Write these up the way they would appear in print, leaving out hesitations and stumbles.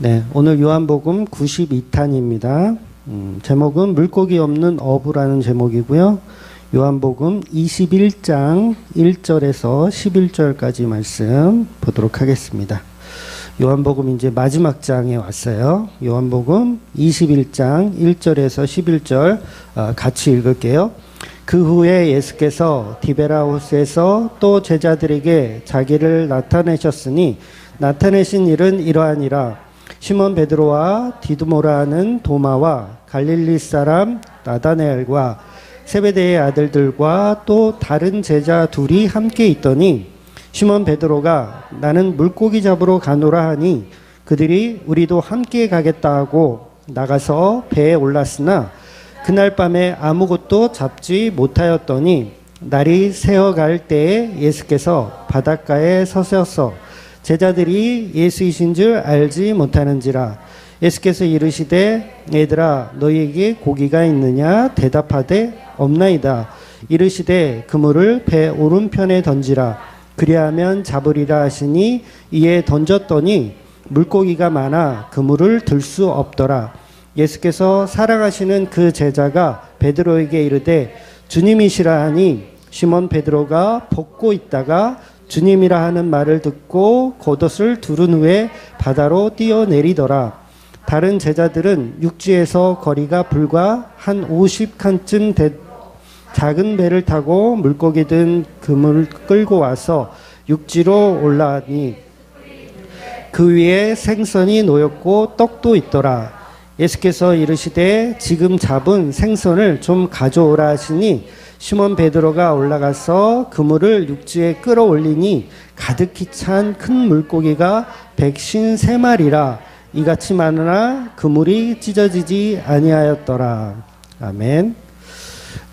네, 오늘 요한복음 92탄입니다. 제목은 물고기 없는 어부라는 제목이고요. 요한복음 21장 1절에서 11절까지 말씀 보도록 하겠습니다. 요한복음 이제 마지막 장에 왔어요. 요한복음 21장 1절에서 11절 같이 읽을게요. 그 후에 예수께서 디베라호스에서 또 제자들에게 자기를 나타내셨으니 나타내신 일은 이러하니라. 시몬 베드로와 디두모라 하는 도마와 갈릴리 사람 나다나엘과 세베대의 아들들과 또 다른 제자 둘이 함께 있더니 시몬 베드로가 나는 물고기 잡으러 가노라 하니 그들이 우리도 함께 가겠다 하고 나가서 배에 올랐으나 그날 밤에 아무것도 잡지 못하였더니 날이 새어갈 때에 예수께서 바닷가에 서셨어 제자들이 예수이신 줄 알지 못하는지라. 예수께서 이르시되 얘들아 너희에게 고기가 있느냐 대답하되 없나이다. 이르시되 그물을 배 오른편에 던지라. 그리하면 잡으리라 하시니 이에 던졌더니 물고기가 많아 그물을 들 수 없더라. 예수께서 사랑하시는 그 제자가 베드로에게 이르되 주님이시라 하니 시몬 베드로가 벗고 있다가 주님이라 하는 말을 듣고 겉옷을 두른 후에 바다로 뛰어내리더라. 다른 제자들은 육지에서 거리가 불과 한 50칸쯤 된 작은 배를 타고 물고기 든 그물을 끌고 와서 육지로 올라가니 그 위에 생선이 놓였고 떡도 있더라. 예수께서 이르시되 지금 잡은 생선을 좀 가져오라 하시니 시몬 베드로가 올라가서 그물을 육지에 끌어올리니 가득히 찬 큰 물고기가 153마리라. 이같이 많으나 그물이 찢어지지 아니하였더라. 아멘.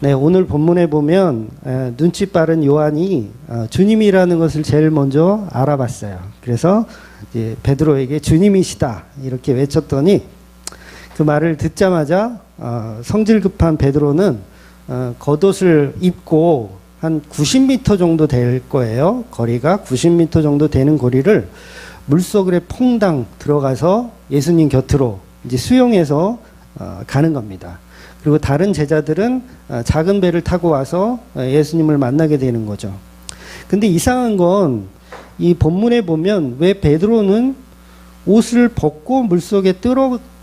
네, 오늘 본문에 보면 눈치 빠른 요한이 주님이라는 것을 제일 먼저 알아봤어요. 그래서 이제 베드로에게 주님이시다 이렇게 외쳤더니 그 말을 듣자마자 성질 급한 베드로는 겉옷을 입고 한 90m 정도 될 거예요. 거리가 90m 정도 되는 거리를 물속에 퐁당 들어가서 예수님 곁으로 이제 수용해서 가는 겁니다. 그리고 다른 제자들은 작은 배를 타고 와서 예수님을 만나게 되는 거죠. 근데 이상한 건 이 본문에 보면 왜 베드로는 옷을 벗고 물속에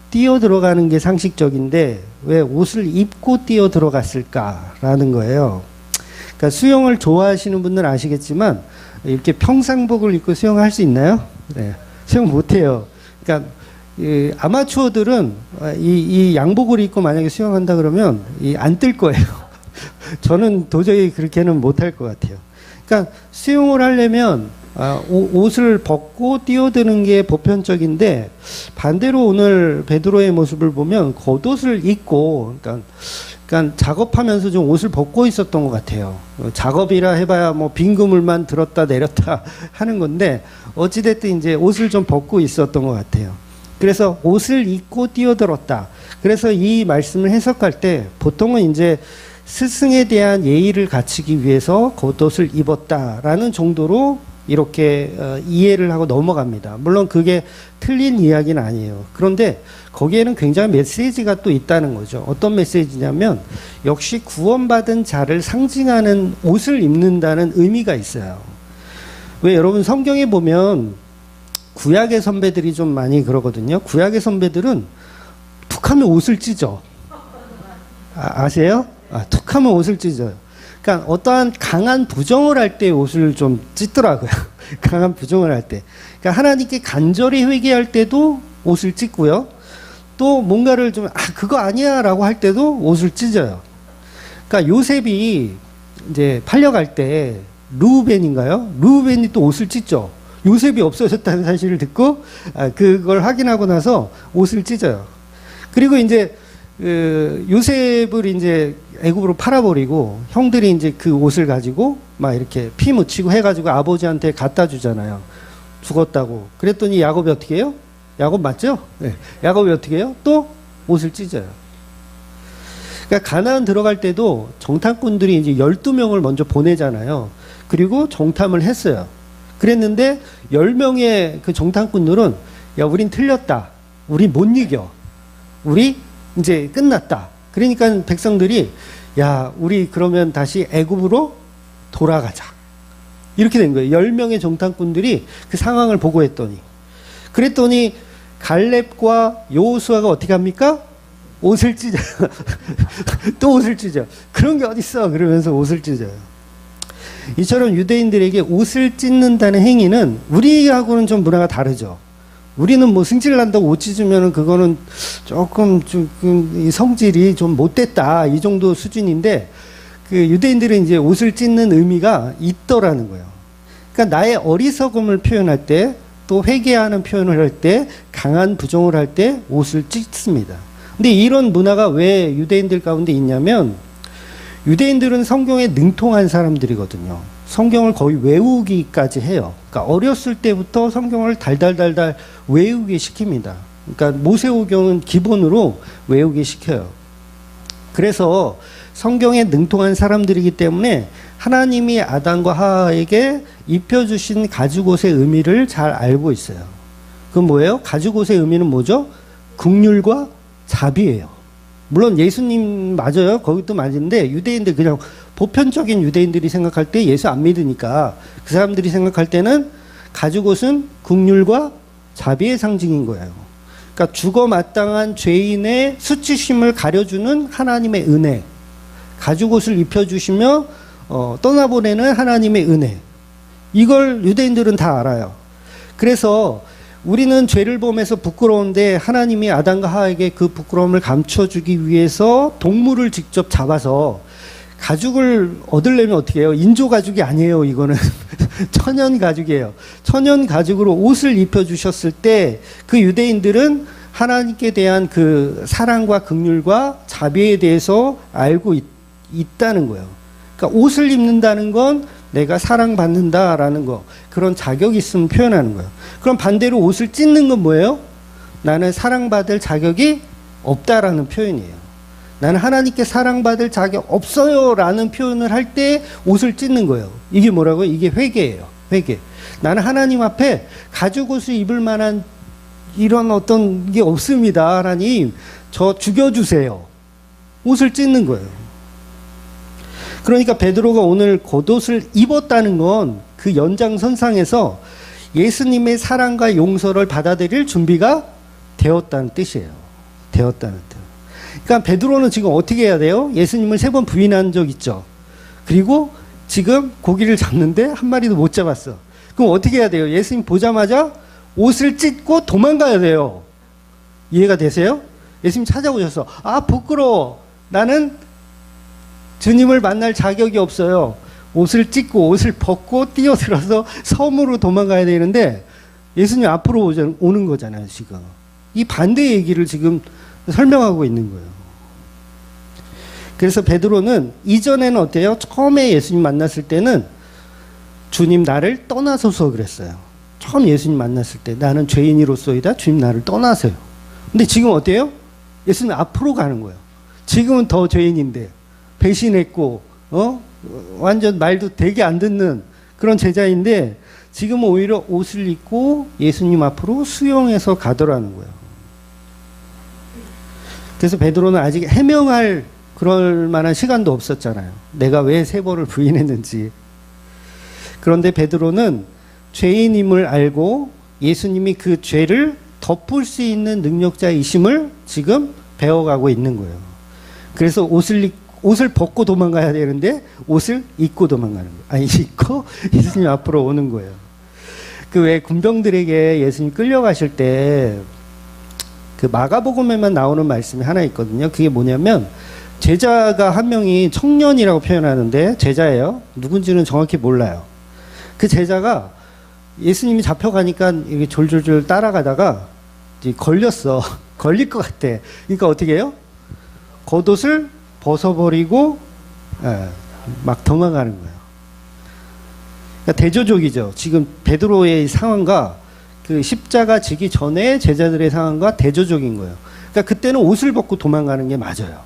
뛰어 들어가는 게 상식적인데 왜 옷을 입고 뛰어 들어갔을까라는 거예요. 그러니까 수영을 좋아하시는 분들은 아시겠지만 이렇게 평상복을 입고 수영할 수 있나요? 네, 수영 못해요. 그러니까 아마추어들은 이 양복을 입고 만약에 수영한다 그러면 안 뜰 거예요. 저는 도저히 그렇게는 못할 것 같아요. 그러니까 수영을 하려면 옷을 벗고 뛰어드는 게 보편적인데 반대로 오늘 베드로의 모습을 보면 겉옷을 입고 그러니까 작업하면서 좀 옷을 벗고 있었던 것 같아요. 작업이라 해봐야 뭐 빈 그물만 들었다 내렸다 하는 건데 어찌됐든 이제 옷을 좀 벗고 있었던 것 같아요. 그래서 옷을 입고 뛰어들었다. 그래서 이 말씀을 해석할 때 보통은 이제 스승에 대한 예의를 갖추기 위해서 겉옷을 입었다라는 정도로 이렇게 이해를 하고 넘어갑니다. 물론 그게 틀린 이야기는 아니에요. 그런데 거기에는 굉장히 메시지가 또 있다는 거죠. 어떤 메시지냐면 역시 구원받은 자를 상징하는 옷을 입는다는 의미가 있어요. 왜 여러분 성경에 보면 구약의 선배들이 좀 많이 그러거든요. 구약의 선배들은 툭하면 옷을 찢어. 아세요? 툭하면 옷을 찢어요. 그러니까 어떠한 강한 부정을 할 때 옷을 좀 찢더라고요. 강한 부정을 할 때. 그러니까 하나님께 간절히 회개할 때도 옷을 찢고요. 또 뭔가를 좀 그거 아니야 라고 할 때도 옷을 찢어요. 그러니까 요셉이 이제 팔려갈 때 르우벤인가요? 르우벤이 또 옷을 찢죠. 요셉이 없어졌다는 사실을 듣고 그걸 확인하고 나서 옷을 찢어요. 그리고 이제 요셉을 이제 애굽으로 팔아버리고 형들이 이제 그 옷을 가지고 막 이렇게 피 묻히고 해가지고 아버지한테 갖다 주잖아요. 죽었다고. 그랬더니 야곱이 어떻게 해요? 야곱 맞죠? 네. 야곱이 어떻게 해요? 또 옷을 찢어요. 그러니까 가나안 들어갈 때도 정탐꾼들이 이제 12명을 먼저 보내잖아요. 그리고 정탐을 했어요. 그랬는데 10명의 그 정탐꾼들은 야, 우린 틀렸다. 우리 못 이겨. 우리 이제 끝났다. 그러니까 백성들이 야, 우리 그러면 다시 애굽으로 돌아가자. 이렇게 된 거예요. 10명의 정탐꾼들이 그 상황을 보고했더니. 그랬더니 갈렙과 여호수아가 어떻게 합니까? 옷을 찢어요. 또 옷을 찢어. 그런 게 어딨어. 그러면서 옷을 찢어요. 이처럼 유대인들에게 옷을 찢는다는 행위는 우리하고는 좀 문화가 다르죠. 우리는 뭐 승질 난다고 옷 찢으면 그거는 조금 이 성질이 좀 못됐다. 이 정도 수준인데 그 유대인들은 이제 옷을 찢는 의미가 있더라는 거예요. 그러니까 나의 어리석음을 표현할 때 또 회개하는 표현을 할 때 강한 부정을 할 때 옷을 찢습니다. 근데 이런 문화가 왜 유대인들 가운데 있냐면 유대인들은 성경에 능통한 사람들이거든요. 성경을 거의 외우기까지 해요. 그러니까 어렸을 때부터 성경을 달달달달 외우게 시킵니다. 그러니까 모세오경은 기본으로 외우게 시켜요. 그래서 성경에 능통한 사람들이기 때문에 하나님이 아담과 하와에게 입혀주신 가죽옷의 의미를 잘 알고 있어요. 그건 뭐예요? 가죽옷의 의미는 뭐죠? 긍휼과 자비예요. 물론 예수님 맞아요. 거기도 맞는데 유대인들 그냥 보편적인 유대인들이 생각할 때 예수 안 믿으니까 그 사람들이 생각할 때는 가죽옷은 긍휼과 자비의 상징인 거예요. 그러니까 죽어 마땅한 죄인의 수치심을 가려주는 하나님의 은혜. 가죽옷을 입혀주시며 떠나보내는 하나님의 은혜. 이걸 유대인들은 다 알아요. 그래서 우리는 죄를 범해서 부끄러운데 하나님이 아담과 하와에게 그 부끄러움을 감춰주기 위해서 동물을 직접 잡아서 가죽을 얻으려면 어떻게 해요? 인조 가죽이 아니에요. 이거는 천연 가죽이에요. 천연 가죽으로 옷을 입혀주셨을 때 그 유대인들은 하나님께 대한 그 사랑과 긍휼과 자비에 대해서 알고 있다는 거예요. 그러니까 옷을 입는다는 건 내가 사랑받는다라는 거, 그런 자격이 있음을 표현하는 거예요. 그럼 반대로 옷을 찢는 건 뭐예요? 나는 사랑받을 자격이 없다라는 표현이에요. 나는 하나님께 사랑받을 자격 없어요 라는 표현을 할 때 옷을 찢는 거예요. 이게 뭐라고요? 이게 회개예요. 회개. 나는 하나님 앞에 가죽 옷을 입을 만한 이런 어떤 게 없습니다. 하나님, 저 죽여주세요. 옷을 찢는 거예요. 그러니까 베드로가 오늘 겉옷을 입었다는 건 그 연장선상에서 예수님의 사랑과 용서를 받아들일 준비가 되었다는 뜻이에요. 되었다는 뜻. 그러니까 베드로는 지금 어떻게 해야 돼요? 예수님을 3번 부인한 적 있죠. 그리고 지금 고기를 잡는데 한 마리도 못 잡았어. 그럼 어떻게 해야 돼요? 예수님 보자마자 옷을 찢고 도망가야 돼요. 이해가 되세요? 예수님 찾아오셔서 아 부끄러워. 나는 주님을 만날 자격이 없어요. 옷을 찢고 옷을 벗고 뛰어들어서 섬으로 도망가야 되는데 예수님 앞으로 오는 거잖아요. 지금 이 반대 얘기를 지금 설명하고 있는 거예요. 그래서 베드로는 이전에는 어때요? 처음에 예수님 만났을 때는 주님 나를 떠나소서 그랬어요. 처음 예수님 만났을 때 나는 죄인이로소이다. 주님 나를 떠나세요. 근데 지금 어때요? 예수님 앞으로 가는 거예요. 지금은 더 죄인인데 배신했고 완전 말도 되게 안 듣는 그런 제자인데 지금은 오히려 옷을 입고 예수님 앞으로 수용해서 가더라는 거예요. 그래서 베드로는 아직 해명할 그럴 만한 시간도 없었잖아요. 내가 왜 3번을 부인했는지. 그런데 베드로는 죄인임을 알고 예수님이 그 죄를 덮을 수 있는 능력자이심을 지금 배워가고 있는 거예요. 그래서 옷을 벗고 도망가야 되는데 옷을 입고 도망가는 거예요. 아니 입고 예수님 앞으로 오는 거예요. 그 왜 군병들에게 예수님 끌려가실 때 그 마가복음에만 나오는 말씀이 하나 있거든요. 그게 뭐냐면 제자가 한 명이 청년이라고 표현하는데 제자예요. 누군지는 정확히 몰라요. 그 제자가 예수님이 잡혀가니까 이게 졸졸졸 따라가다가 이제 걸렸어. 걸릴 것 같아. 그러니까 어떻게 해요? 겉옷을 벗어버리고 막 도망가는 거예요. 그러니까 대조적이죠. 지금 베드로의 상황과 그 십자가 지기 전에 제자들의 상황과 대조적인 거예요. 그러니까 그때는 옷을 벗고 도망가는 게 맞아요.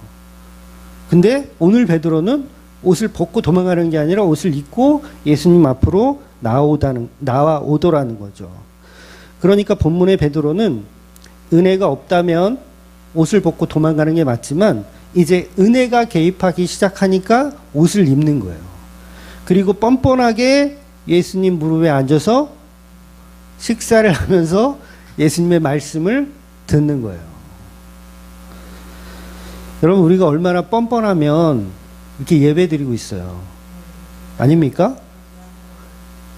근데 오늘 베드로는 옷을 벗고 도망가는 게 아니라 옷을 입고 예수님 앞으로 나와오더라는 거죠. 그러니까 본문의 베드로는 은혜가 없다면 옷을 벗고 도망가는 게 맞지만 이제 은혜가 개입하기 시작하니까 옷을 입는 거예요. 그리고 뻔뻔하게 예수님 무릎에 앉아서 식사를 하면서 예수님의 말씀을 듣는 거예요. 여러분, 우리가 얼마나 뻔뻔하면 이렇게 예배 드리고 있어요. 아닙니까?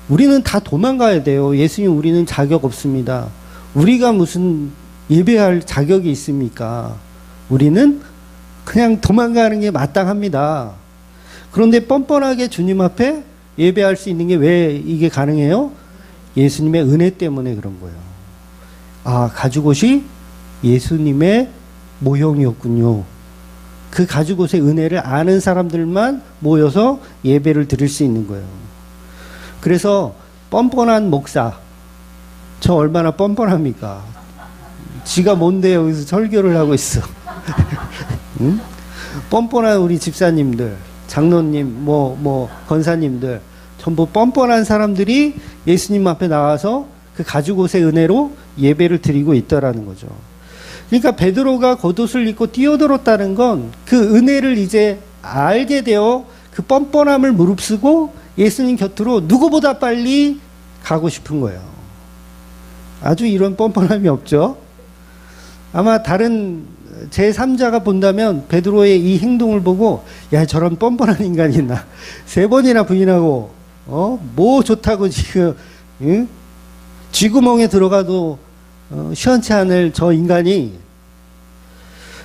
우리는 다 도망가야 돼요. 예수님, 우리는 자격 없습니다. 우리가 무슨 예배할 자격이 있습니까? 우리는 그냥 도망가는 게 마땅합니다. 그런데 뻔뻔하게 주님 앞에 예배할 수 있는 게 왜 이게 가능해요? 예수님의 은혜 때문에 그런 거예요. 아, 가죽옷이 예수님의 모형이었군요. 그 가죽옷의 은혜를 아는 사람들만 모여서 예배를 드릴 수 있는 거예요. 그래서 뻔뻔한 목사, 저 얼마나 뻔뻔합니까? 지가 뭔데 여기서 설교를 하고 있어. 응? 뻔뻔한 우리 집사님들, 장로님, 권사님들, 전부 뻔뻔한 사람들이 예수님 앞에 나와서 그 가죽옷의 은혜로 예배를 드리고 있다라는 거죠. 그러니까 베드로가 겉옷을 입고 뛰어들었다는 건 그 은혜를 이제 알게 되어 그 뻔뻔함을 무릅쓰고 예수님 곁으로 누구보다 빨리 가고 싶은 거예요. 아주 이런 뻔뻔함이 없죠. 아마 다른 제3자가 본다면 베드로의 이 행동을 보고 야, 저런 뻔뻔한 인간이 있나. 3번이나 부인하고 뭐 좋다고 지금 응? 쥐구멍에 들어가도 시원치 않을 저 인간이.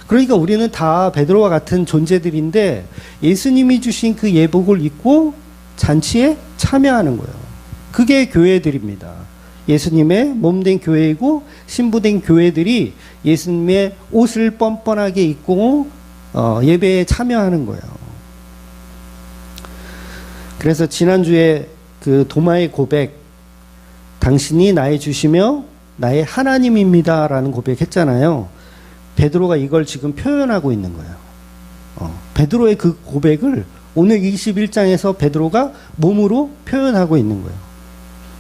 그러니까 우리는 다 베드로와 같은 존재들인데 예수님이 주신 그 예복을 입고 잔치에 참여하는 거예요. 그게 교회들입니다. 예수님의 몸된 교회이고 신부된 교회들이 예수님의 옷을 뻔뻔하게 입고 예배에 참여하는 거예요. 그래서 지난주에 그 도마의 고백, 당신이 나의 주시며 나의 하나님입니다 라는 고백했잖아요. 베드로가 이걸 지금 표현하고 있는 거예요. 베드로의 그 고백을 오늘 21장에서 베드로가 몸으로 표현하고 있는 거예요.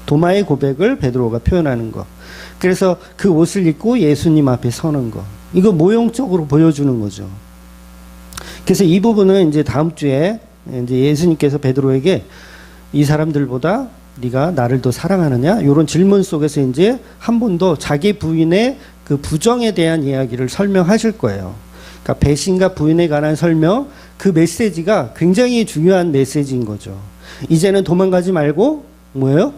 도마의 고백을 베드로가 표현하는 거. 그래서 그 옷을 입고 예수님 앞에 서는 거. 이거 모형적으로 보여주는 거죠. 그래서 이 부분은 이제 다음 주에 이제 예수님께서 베드로에게 이 사람들보다 네가 나를 더 사랑하느냐? 이런 질문 속에서 이제 한 번 더 자기 부인의 그 부정에 대한 이야기를 설명하실 거예요. 그러니까 배신과 부인에 관한 설명, 그 메시지가 굉장히 중요한 메시지인 거죠. 이제는 도망가지 말고 뭐예요?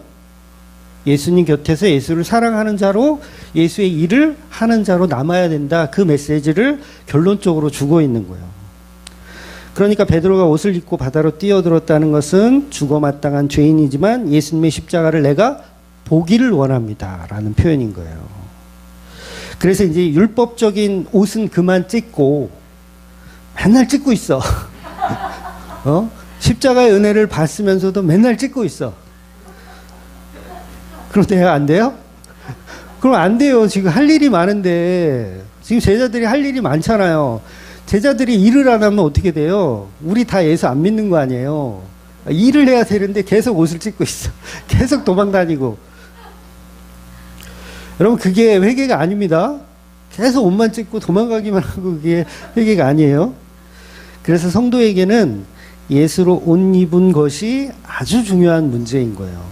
예수님 곁에서 예수를 사랑하는 자로 예수의 일을 하는 자로 남아야 된다. 그 메시지를 결론적으로 주고 있는 거예요. 그러니까 베드로가 옷을 입고 바다로 뛰어들었다는 것은 죽어 마땅한 죄인이지만 예수님의 십자가를 내가 보기를 원합니다. 라는 표현인 거예요. 그래서 이제 율법적인 옷은 그만 찢고 맨날 찢고 있어. 십자가의 은혜를 받으면서도 맨날 찢고 있어. 그럼 돼요? 안 돼요? 그럼 안 돼요. 지금 할 일이 많은데. 지금 제자들이 할 일이 많잖아요. 제자들이 일을 안 하면 어떻게 돼요? 우리 다 예수 안 믿는 거 아니에요. 일을 해야 되는데 계속 옷을 찢고 있어. 계속 도망 다니고. 여러분, 그게 회개가 아닙니다. 계속 옷만 찢고 도망가기만 하고 그게 회개가 아니에요. 그래서 성도에게는 예수로 옷 입은 것이 아주 중요한 문제인 거예요.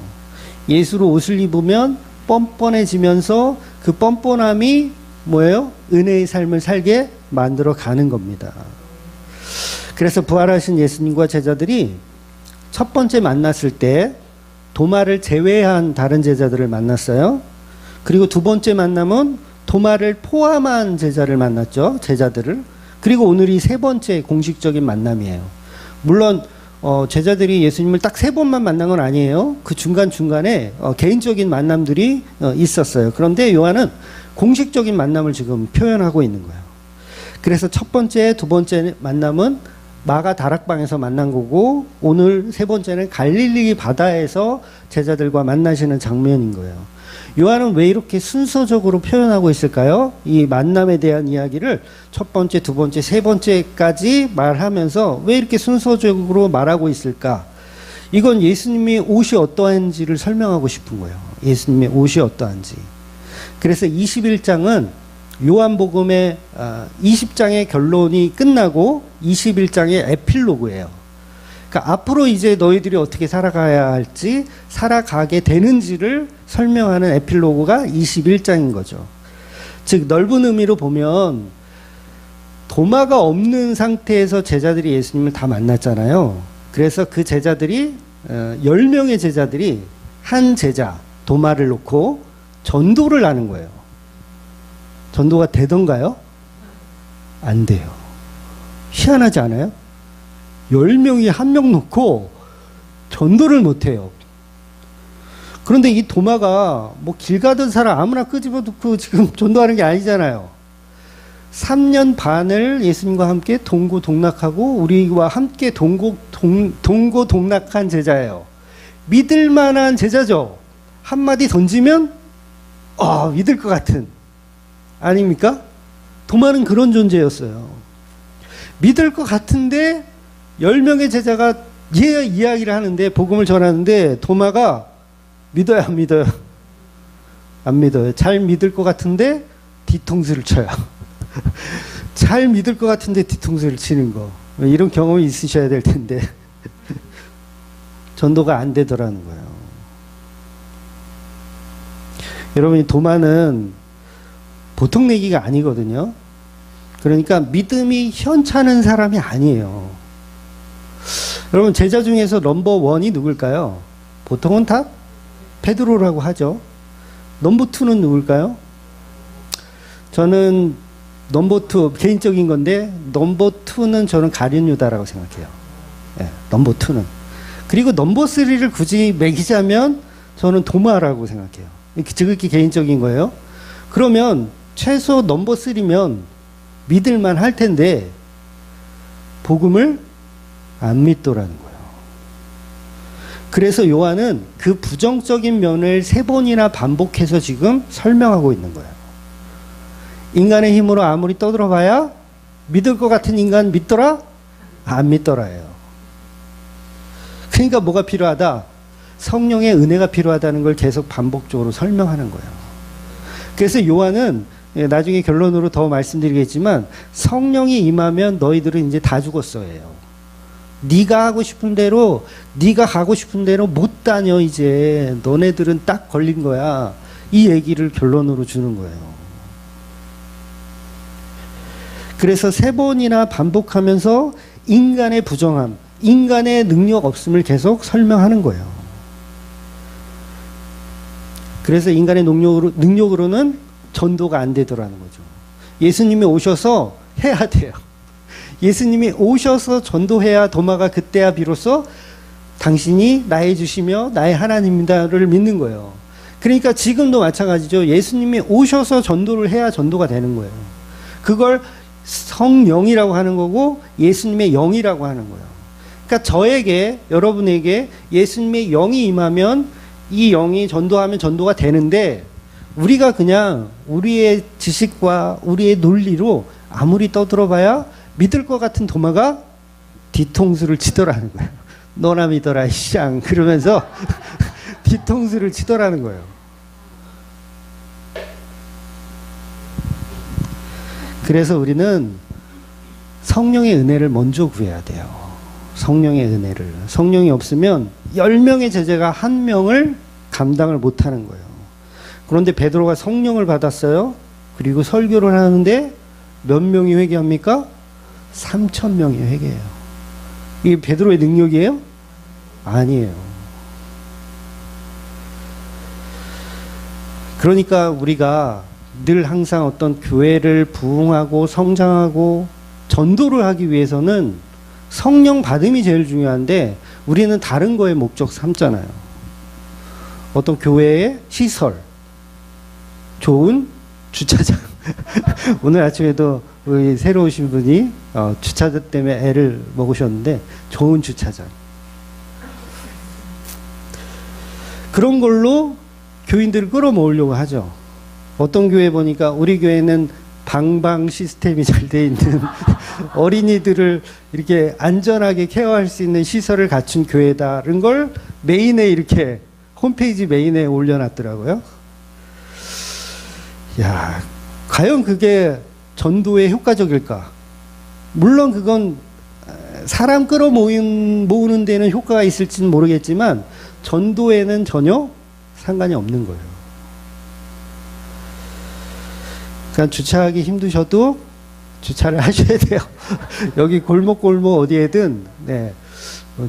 예수로 옷을 입으면 뻔뻔해지면서 그 뻔뻔함이 뭐예요? 은혜의 삶을 살게 만들어 가는 겁니다. 그래서 부활하신 예수님과 제자들이 첫 번째 만났을 때 도마를 제외한 다른 제자들을 만났어요. 그리고 두 번째 만남은 도마를 포함한 제자를 만났죠. 제자들을. 그리고 오늘이 세 번째 공식적인 만남이에요. 물론 제자들이 예수님을 딱 3번만 만난 건 아니에요. 그 중간중간에 개인적인 만남들이 있었어요. 그런데 요한은 공식적인 만남을 지금 표현하고 있는 거예요. 그래서 첫 번째, 두 번째 만남은 마가 다락방에서 만난 거고 오늘 세 번째는 갈릴리 바다에서 제자들과 만나시는 장면인 거예요. 요한은 왜 이렇게 순서적으로 표현하고 있을까요? 이 만남에 대한 이야기를 첫 번째, 두 번째, 세 번째까지 말하면서 왜 이렇게 순서적으로 말하고 있을까? 이건 예수님의 옷이 어떠한지를 설명하고 싶은 거예요. 예수님의 옷이 어떠한지. 그래서 21장은 요한복음의 20장의 결론이 끝나고 21장의 에필로그예요. 그러니까 앞으로 이제 너희들이 어떻게 살아가야 할지, 살아가게 되는지를 설명하는 에필로그가 21장인 거죠. 즉 넓은 의미로 보면 도마가 없는 상태에서 제자들이 예수님을 다 만났잖아요. 그래서 그 제자들이 10명의 제자들이 한 제자 도마를 놓고 전도를 하는 거예요. 전도가 되던가요? 안 돼요. 희한하지 않아요? 10명이 한 명 놓고 전도를 못 해요. 그런데 이 도마가 뭐 길 가던 사람 아무나 끄집어 놓고 지금 전도하는 게 아니잖아요. 3년 반을 예수님과 함께 동고동락하고 우리와 함께 동고동락한 제자예요. 믿을 만한 제자죠. 한마디 던지면 믿을 것 같은, 아닙니까? 도마는 그런 존재였어요. 믿을 것 같은데 10명의 제자가 이야기를 하는데, 복음을 전하는데 도마가 믿어요, 안 믿어요? 안 믿어요. 잘 믿을 것 같은데 뒤통수를 쳐요. 잘 믿을 것 같은데 뒤통수를 치는 거. 이런 경험이 있으셔야 될 텐데 전도가 안 되더라는 거예요. 여러분, 이 도마는 보통 내기가 아니거든요. 그러니까 믿음이 현찮은 사람이 아니에요. 여러분, 제자 중에서 넘버 원이 누굴까요? 보통은 다 베드로라고 하죠. 넘버 투는 누굴까요? 저는 넘버 투, 개인적인 건데 넘버 투는 저는 가룟 유다라고 생각해요. 네, 넘버 투는. 그리고 넘버 쓰리를 굳이 매기자면 저는 도마라고 생각해요. 지극히 개인적인 거예요. 그러면 최소 넘버 쓰리면 믿을만 할 텐데 복음을 안 믿더라는 거예요. 그래서 요한은 그 부정적인 면을 3번이나 반복해서 지금 설명하고 있는 거예요. 인간의 힘으로 아무리 떠들어봐야 믿을 것 같은 인간 믿더라? 안 믿더라예요. 그러니까 뭐가 필요하다? 성령의 은혜가 필요하다는 걸 계속 반복적으로 설명하는 거예요. 그래서 요한은 나중에 결론으로 더 말씀드리겠지만 성령이 임하면 너희들은 이제 다 죽었어요. 네가 하고 싶은 대로, 네가 가고 싶은 대로 못 다녀. 이제 너네들은 딱 걸린 거야. 이 얘기를 결론으로 주는 거예요. 그래서 3번이나 반복하면서 인간의 부정함, 인간의 능력 없음을 계속 설명하는 거예요. 그래서 인간의 능력으로는 전도가 안 되더라는 거죠. 예수님이 오셔서 해야 돼요. 예수님이 오셔서 전도해야 도마가 그때야 비로소 당신이 나의 주시며 나의 하나님이다를 믿는 거예요. 그러니까 지금도 마찬가지죠. 예수님이 오셔서 전도를 해야 전도가 되는 거예요. 그걸 성령이라고 하는 거고 예수님의 영이라고 하는 거예요. 그러니까 저에게, 여러분에게 예수님의 영이 임하면 이 영이 전도하면 전도가 되는데, 우리가 그냥 우리의 지식과 우리의 논리로 아무리 떠들어봐야 믿을 것 같은 도마가 뒤통수를 치더라는 거예요. 너나 믿어라 이쌍 그러면서 뒤통수를 치더라는 거예요. 그래서 우리는 성령의 은혜를 먼저 구해야 돼요. 성령의 은혜를. 성령이 없으면 10명의 제자가 1명을 감당을 못하는 거예요. 그런데 베드로가 성령을 받았어요. 그리고 설교를 하는데 몇 명이 회개합니까? 3,000명이 회개해요. 이게 베드로의 능력이에요? 아니에요. 그러니까 우리가 늘 항상 어떤 교회를 부흥하고 성장하고 전도를 하기 위해서는 성령 받음이 제일 중요한데 우리는 다른 거에 목적 삼잖아요. 어떤 교회의 시설, 좋은 주차장. 오늘 아침에도 우리 새로 오신 분이 주차장 때문에 애를 먹으셨는데 좋은 주차장. 그런 걸로 교인들을 끌어모으려고 하죠. 어떤 교회 보니까 우리 교회는 방방 시스템이 잘 돼 있는 어린이들을 이렇게 안전하게 케어할 수 있는 시설을 갖춘 교회다라는 걸 메인에 이렇게 홈페이지 메인에 올려놨더라고요. 야, 과연 그게 전도에 효과적일까? 물론 그건 사람 모으는 데는 효과가 있을지는 모르겠지만 전도에는 전혀 상관이 없는 거예요. 그러니까 주차하기 힘드셔도 주차를 하셔야 돼요. 여기 골목 어디에든 네,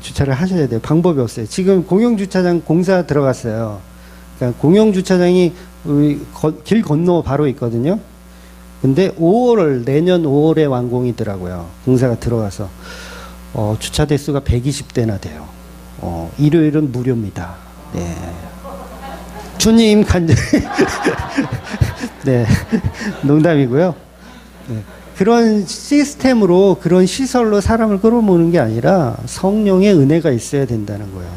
주차를 하셔야 돼요. 방법이 없어요. 지금 공영주차장 공사 들어갔어요. 그러니까 공영주차장이 길 건너 바로 있거든요. 근데 내년 5월에 완공이더라고요. 공사가 들어가서. 주차 대수가 120대나 돼요. 일요일은 무료입니다. 네. 주님 간절히. 네. 농담이고요. 네. 그런 시스템으로, 그런 시설로 사람을 끌어모으는 게 아니라 성령의 은혜가 있어야 된다는 거예요.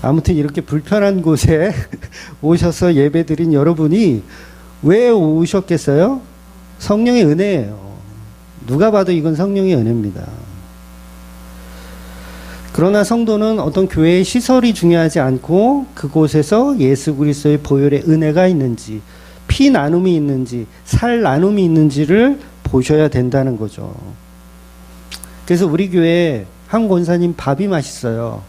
아무튼 이렇게 불편한 곳에 오셔서 예배드린 여러분이 왜 오셨겠어요? 성령의 은혜예요. 누가 봐도 이건 성령의 은혜입니다. 그러나 성도는 어떤 교회의 시설이 중요하지 않고 그곳에서 예수 그리스도의 보혈의 은혜가 있는지, 피 나눔이 있는지, 살 나눔이 있는지를 보셔야 된다는 거죠. 그래서 우리 교회 한 권사님 밥이 맛있어요.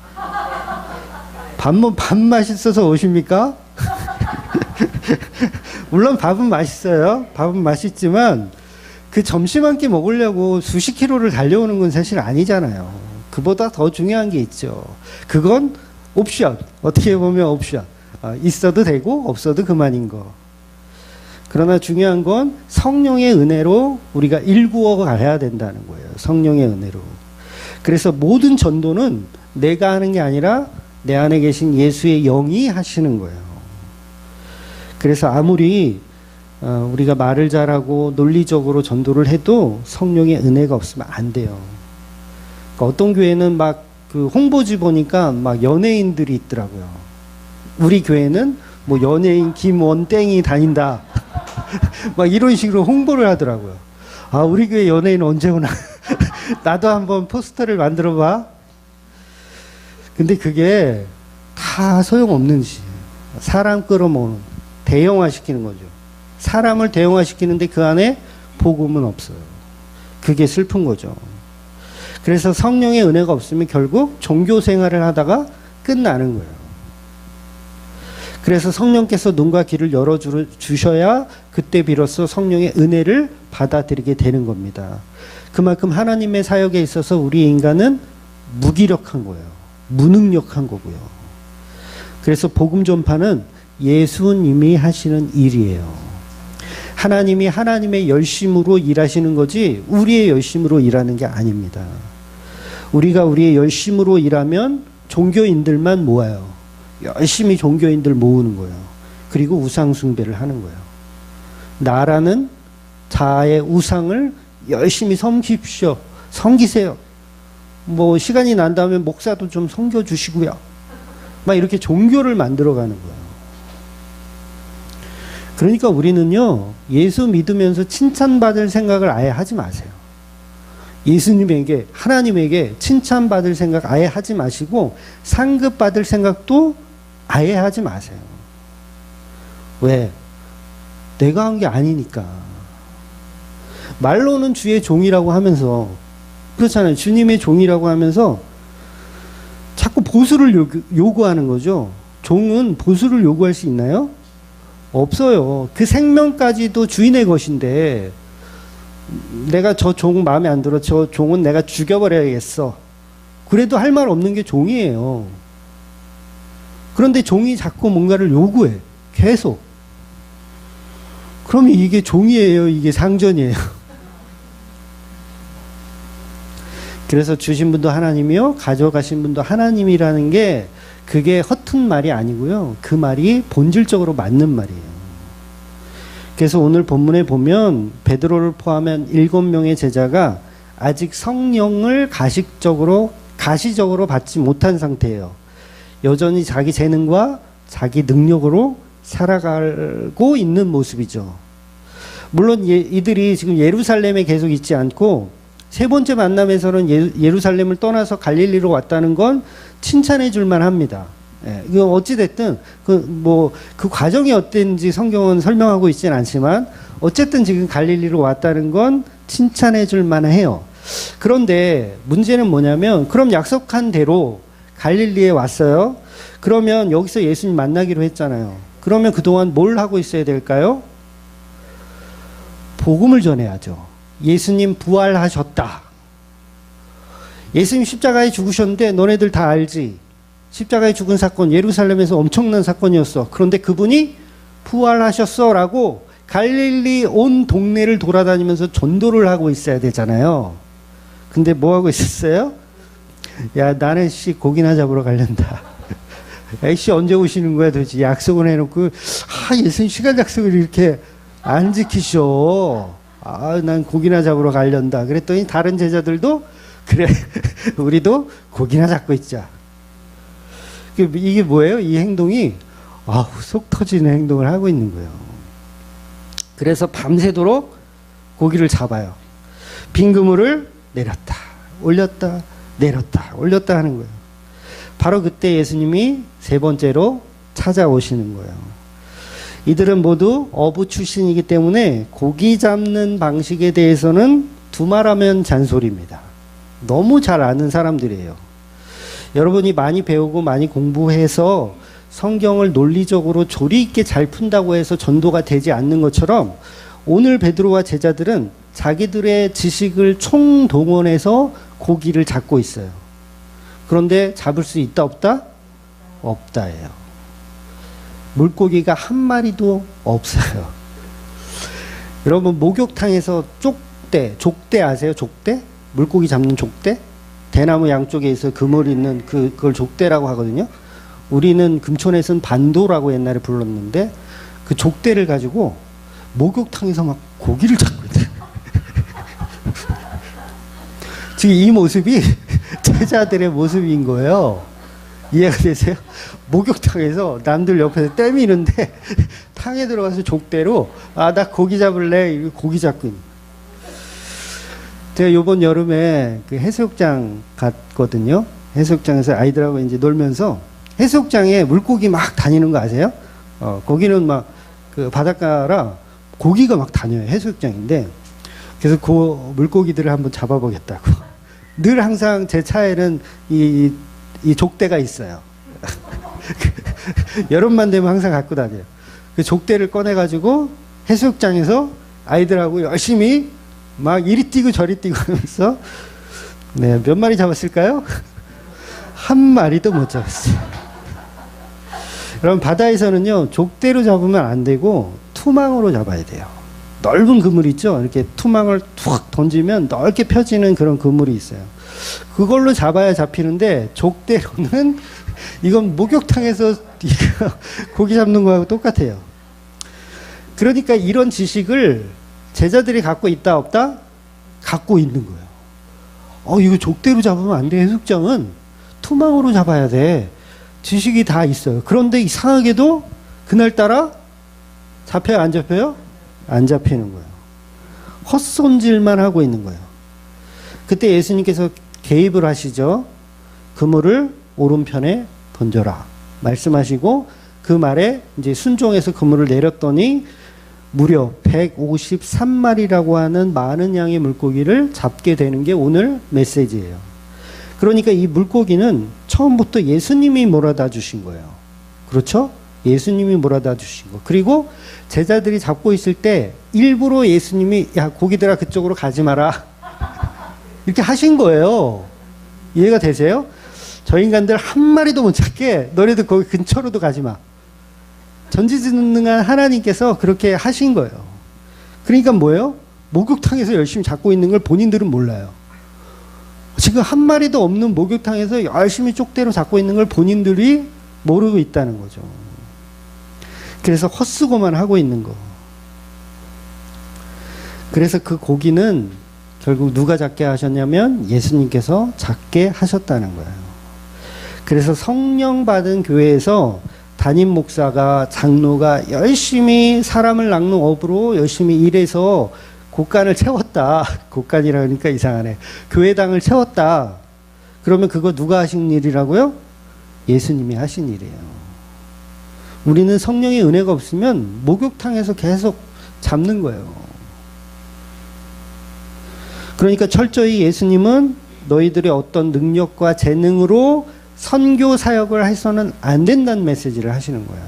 밥 맛있어서 오십니까? 물론 밥은 맛있어요. 밥은 맛있지만 그 점심 한 끼 먹으려고 수십 킬로를 달려오는 건 사실 아니잖아요. 그보다 더 중요한 게 있죠. 그건 옵션. 어떻게 보면 옵션. 있어도 되고 없어도 그만인 거. 그러나 중요한 건 성령의 은혜로 우리가 일구어 가야 된다는 거예요. 성령의 은혜로. 그래서 모든 전도는 내가 하는 게 아니라 내 안에 계신 예수의 영이 하시는 거예요. 그래서 아무리 우리가 말을 잘하고 논리적으로 전도를 해도 성령의 은혜가 없으면 안 돼요. 그러니까 어떤 교회는 막 그 홍보지 보니까 막 연예인들이 있더라고요. 우리 교회는 뭐 연예인 김원땡이 다닌다. 막 이런 식으로 홍보를 하더라고요. 우리 교회 연예인 언제 오나? 나도 한번 포스터를 만들어 봐. 근데 그게 다 소용없는 짓이에요. 사람 끌어모으는, 대형화시키는 거죠. 사람을 대형화시키는데 그 안에 복음은 없어요. 그게 슬픈 거죠. 그래서 성령의 은혜가 없으면 결국 종교 생활을 하다가 끝나는 거예요. 그래서 성령께서 눈과 귀를 열어주셔야 그때 비로소 성령의 은혜를 받아들이게 되는 겁니다. 그만큼 하나님의 사역에 있어서 우리 인간은 무기력한 거예요. 무능력한 거고요. 그래서 복음 전파는 예수님이 하시는 일이에요. 하나님이 하나님의 열심으로 일하시는 거지 우리의 열심으로 일하는 게 아닙니다. 우리가 우리의 열심으로 일하면 종교인들만 모아요. 열심히 종교인들 모으는 거예요. 그리고 우상 숭배를 하는 거예요. 나라는 자아의 우상을 열심히 섬기십시오. 섬기세요. 뭐 시간이 난다면 목사도 좀 섬겨주시고요. 막 이렇게 종교를 만들어가는 거예요. 그러니까 우리는요, 예수 믿으면서 칭찬받을 생각을 아예 하지 마세요. 예수님에게, 하나님에게 칭찬받을 생각 아예 하지 마시고 상급받을 생각도 아예 하지 마세요. 왜? 내가 한 게 아니니까. 말로는 주의 종이라고 하면서, 그렇잖아요. 주님의 종이라고 하면서 자꾸 보수를 요구하는 거죠. 종은 보수를 요구할 수 있나요? 없어요. 그 생명까지도 주인의 것인데 내가 저 종 마음에 안 들어. 저 종은 내가 죽여버려야겠어. 그래도 할 말 없는 게 종이에요. 그런데 종이 자꾸 뭔가를 요구해. 계속. 그러면 이게 종이에요? 이게 상전이에요? 그래서 주신 분도 하나님이요, 가져가신 분도 하나님이라는 게 그게 허튼 말이 아니고요. 그 말이 본질적으로 맞는 말이에요. 그래서 오늘 본문에 보면 베드로를 포함한 7명의 제자가 아직 성령을 가시적으로 받지 못한 상태예요. 여전히 자기 재능과 자기 능력으로 살아가고 있는 모습이죠. 물론 이들이 지금 예루살렘에 계속 있지 않고 세 번째 만남에서는 예루살렘을 떠나서 갈릴리로 왔다는 건 칭찬해 줄만 합니다. 예, 이거 어찌됐든, 그 과정이 어땠는지 성경은 설명하고 있지는 않지만, 어쨌든 지금 갈릴리로 왔다는 건 칭찬해 줄 만해요. 그런데 문제는 뭐냐면, 그럼 약속한 대로 갈릴리에 왔어요. 그러면 여기서 예수님 만나기로 했잖아요. 그러면 그동안 뭘 하고 있어야 될까요? 복음을 전해야죠. 예수님 부활하셨다. 예수님 십자가에 죽으셨는데 너네들 다 알지? 십자가에 죽은 사건, 예루살렘에서 엄청난 사건이었어. 그런데 그분이 부활하셨어 라고 갈릴리 온 동네를 돌아다니면서 전도를 하고 있어야 되잖아요. 근데 뭐 하고 있었어요? 야, 나는 고기나 잡으러 가련다. 씨 언제 오시는 거야 도대체? 약속을 해놓고 예수님 시간 약속을 이렇게 안 지키셔. 난 고기나 잡으러 가련다. 그랬더니 다른 제자들도 그래 우리도 고기나 잡고 있자. 이게 뭐예요? 이 행동이 속 터지는 행동을 하고 있는 거예요. 그래서 밤새도록 고기를 잡아요. 빈 그물을 내렸다 올렸다 내렸다 올렸다 하는 거예요. 바로 그때 예수님이 세 번째로 찾아오시는 거예요. 이들은 모두 어부 출신이기 때문에 고기 잡는 방식에 대해서는 두말하면 잔소리입니다. 너무 잘 아는 사람들이에요. 여러분이 많이 배우고 많이 공부해서 성경을 논리적으로 조리 있게 잘 푼다고 해서 전도가 되지 않는 것처럼 오늘 베드로와 제자들은 자기들의 지식을 총동원해서 고기를 잡고 있어요. 그런데 잡을 수 있다 없다? 없다예요. 물고기가 한 마리도 없어요. 여러분 목욕탕에서 족대 아세요? 족대? 물고기 잡는 족대? 대나무 양쪽에 있어 그물 있는 그걸 족대라고 하거든요. 우리는 금촌에서는 반도라고 옛날에 불렀는데 그 족대를 가지고 목욕탕에서 막 고기를 잡고 있어요. 지금 이 모습이 제자들의 모습인 거예요. 이해가 되세요? 목욕탕에서 남들 옆에서 떼미는데 탕에 들어가서 족대로 나 고기 잡을래. 고기 잡고 있는. 제가 요번 여름에 그 해수욕장 갔거든요. 해수욕장에서 아이들하고 이제 놀면서 해수욕장에 물고기 막 다니는 거 아세요? 거기는 막 그 바닷가라 고기가 막 다녀요. 해수욕장인데. 그래서 그 물고기들을 한번 잡아보겠다고. 늘 항상 제 차에는 이 족대가 있어요. 여름만 되면 항상 갖고 다녀요. 그 족대를 꺼내가지고 해수욕장에서 아이들하고 열심히 막 이리 뛰고 저리 뛰고 하면서 네, 몇 마리 잡았을까요? 한 마리도 못 잡았어요. 여러분 바다에서는요 족대로 잡으면 안 되고 투망으로 잡아야 돼요. 넓은 그물 있죠? 이렇게 투망을 툭 던지면 넓게 펴지는 그런 그물이 있어요. 그걸로 잡아야 잡히는데 족대로는 이건 목욕탕에서 고기 잡는 거하고 똑같아요. 그러니까 이런 지식을 제자들이 갖고 있다 없다? 갖고 있는 거예요. 이거 족대로 잡으면 안 돼. 해수욕장은 투망으로 잡아야 돼. 지식이 다 있어요. 그런데 이상하게도 그날따라 잡혀요? 안 잡혀요? 안 잡히는 거예요. 헛손질만 하고 있는 거예요. 그때 예수님께서 개입을 하시죠. 그물을 오른편에 던져라 말씀하시고 그 말에 이제 순종해서 그물을 내렸더니 무려 153마리라고 하는 많은 양의 물고기를 잡게 되는 게 오늘 메시지예요. 그러니까 이 물고기는 처음부터 예수님이 몰아다 주신 거예요. 그렇죠? 예수님이 몰아다 주신 거. 그리고 제자들이 잡고 있을 때 일부러 예수님이 야 고기들아 그쪽으로 가지 마라 이렇게 하신 거예요. 이해가 되세요? 저 인간들 한 마리도 못 잡게 너네들 거기 근처로도 가지 마. 전지전능한 하나님께서 그렇게 하신 거예요. 그러니까 뭐예요? 목욕탕에서 열심히 잡고 있는 걸 본인들은 몰라요. 지금 한 마리도 없는 목욕탕에서 열심히 쪽대로 잡고 있는 걸 본인들이 모르고 있다는 거죠. 그래서 헛수고만 하고 있는 거. 그래서 그 고기는 결국 누가 잡게 하셨냐면 예수님께서 잡게 하셨다는 거예요. 그래서 성령 받은 교회에서 담임 목사가 장로가 열심히 사람을 낚는 업으로 열심히 일해서 곳간을 채웠다. 곳간이라 그러니까 이상하네. 교회당을 채웠다. 그러면 그거 누가 하신 일이라고요? 예수님이 하신 일이에요. 우리는 성령의 은혜가 없으면 목욕탕에서 계속 잡는 거예요. 그러니까 철저히 예수님은 너희들의 어떤 능력과 재능으로 선교 사역을 해서는 안 된다는 메시지를 하시는 거예요.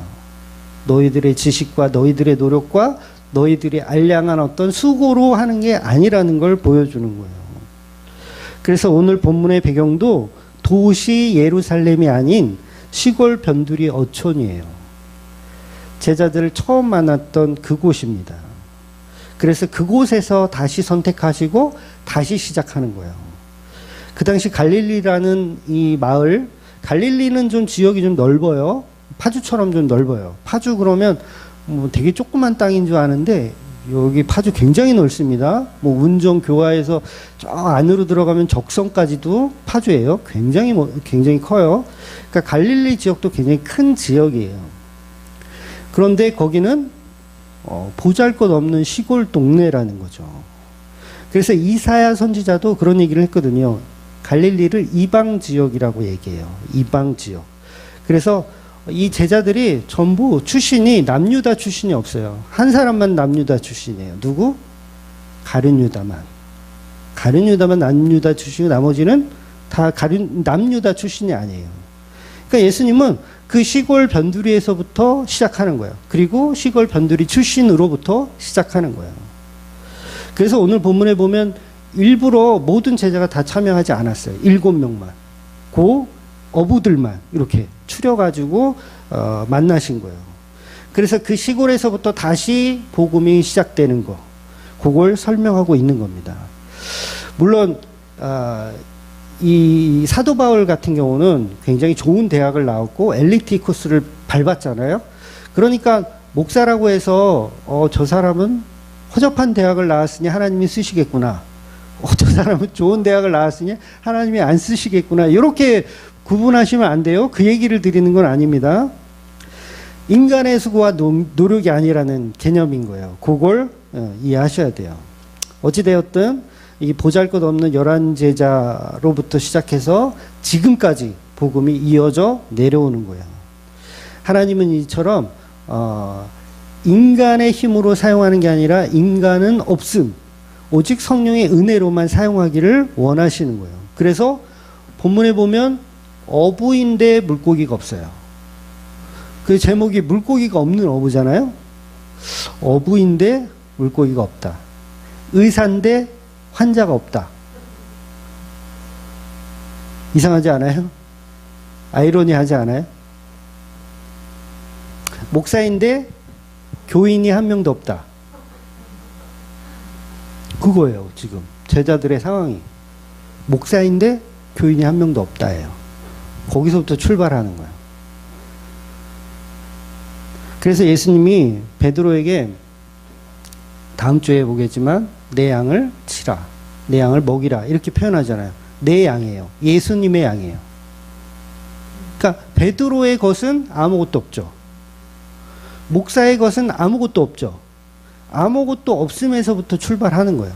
너희들의 지식과 너희들의 노력과 너희들이 알량한 어떤 수고로 하는 게 아니라는 걸 보여주는 거예요. 그래서 오늘 본문의 배경도 도시 예루살렘이 아닌 시골 변두리 어촌이에요. 제자들을 처음 만났던 그곳입니다. 그래서 그곳에서 다시 선택하시고 다시 시작하는 거예요. 그 당시 갈릴리라는 이 마을, 갈릴리는 좀 지역이 좀 넓어요. 파주처럼 좀 넓어요. 파주 그러면 뭐 되게 조그만 땅인 줄 아는데 여기 파주 굉장히 넓습니다. 뭐 운정 교화에서 저 안으로 들어가면 적성까지도 파주예요. 굉장히 커요. 그러니까 갈릴리 지역도 굉장히 큰 지역이에요. 그런데 거기는 보잘것없는 시골 동네라는 거죠. 그래서 이사야 선지자도 그런 얘기를 했거든요. 갈릴리를 이방 지역이라고 얘기해요. 이방 지역. 그래서 이 제자들이 전부 출신이 남유다 출신이 없어요. 한 사람만 남유다 출신이에요. 누구? 가룟 유다만. 가룟 유다만 남유다 출신이고 나머지는 다 남유다 출신이 아니에요. 그러니까 예수님은 그 시골 변두리에서부터 시작하는 거예요. 그리고 시골 변두리 출신으로부터 시작하는 거예요. 그래서 오늘 본문에 보면 일부러 모든 제자가 다 참여하지 않았어요. 7명만. 그 어부들만 이렇게 추려가지고 만나신 거예요. 그래서 그 시골에서부터 다시 복음이 시작되는 거, 그걸 설명하고 있는 겁니다. 물론 이 사도 바울 같은 경우는 굉장히 좋은 대학을 나왔고 엘리트 코스를 밟았잖아요. 그러니까 목사라고 해서 저 사람은 허접한 대학을 나왔으니 하나님이 쓰시겠구나. 저 사람은 좋은 대학을 나왔으니 하나님이 안 쓰시겠구나. 이렇게 구분하시면 안 돼요. 그 얘기를 드리는 건 아닙니다. 인간의 수고와 노력이 아니라는 개념인 거예요. 그걸 이해하셔야 돼요. 어찌되었든 이 보잘것없는 11제자로부터 시작해서 지금까지 복음이 이어져 내려오는 거예요. 하나님은 이처럼 인간의 힘으로 사용하는 게 아니라 인간은 없음, 오직 성령의 은혜로만 사용하기를 원하시는 거예요. 그래서 본문에 보면 어부인데 물고기가 없어요. 그 제목이 물고기가 없는 어부잖아요. 어부인데 물고기가 없다. 의사인데 환자가 없다. 이상하지 않아요? 아이러니하지 않아요? 목사인데 교인이 한 명도 없다. 그거예요, 지금. 제자들의 상황이. 목사인데 교인이 한 명도 없다예요. 거기서부터 출발하는 거예요. 그래서 예수님이 베드로에게 다음 주에 보겠지만 내 양을 치라, 내 양을 먹이라 이렇게 표현하잖아요. 내 양이에요. 예수님의 양이에요. 그러니까 베드로의 것은 아무것도 없죠. 목사의 것은 아무것도 없죠. 아무것도 없음에서부터 출발하는 거예요.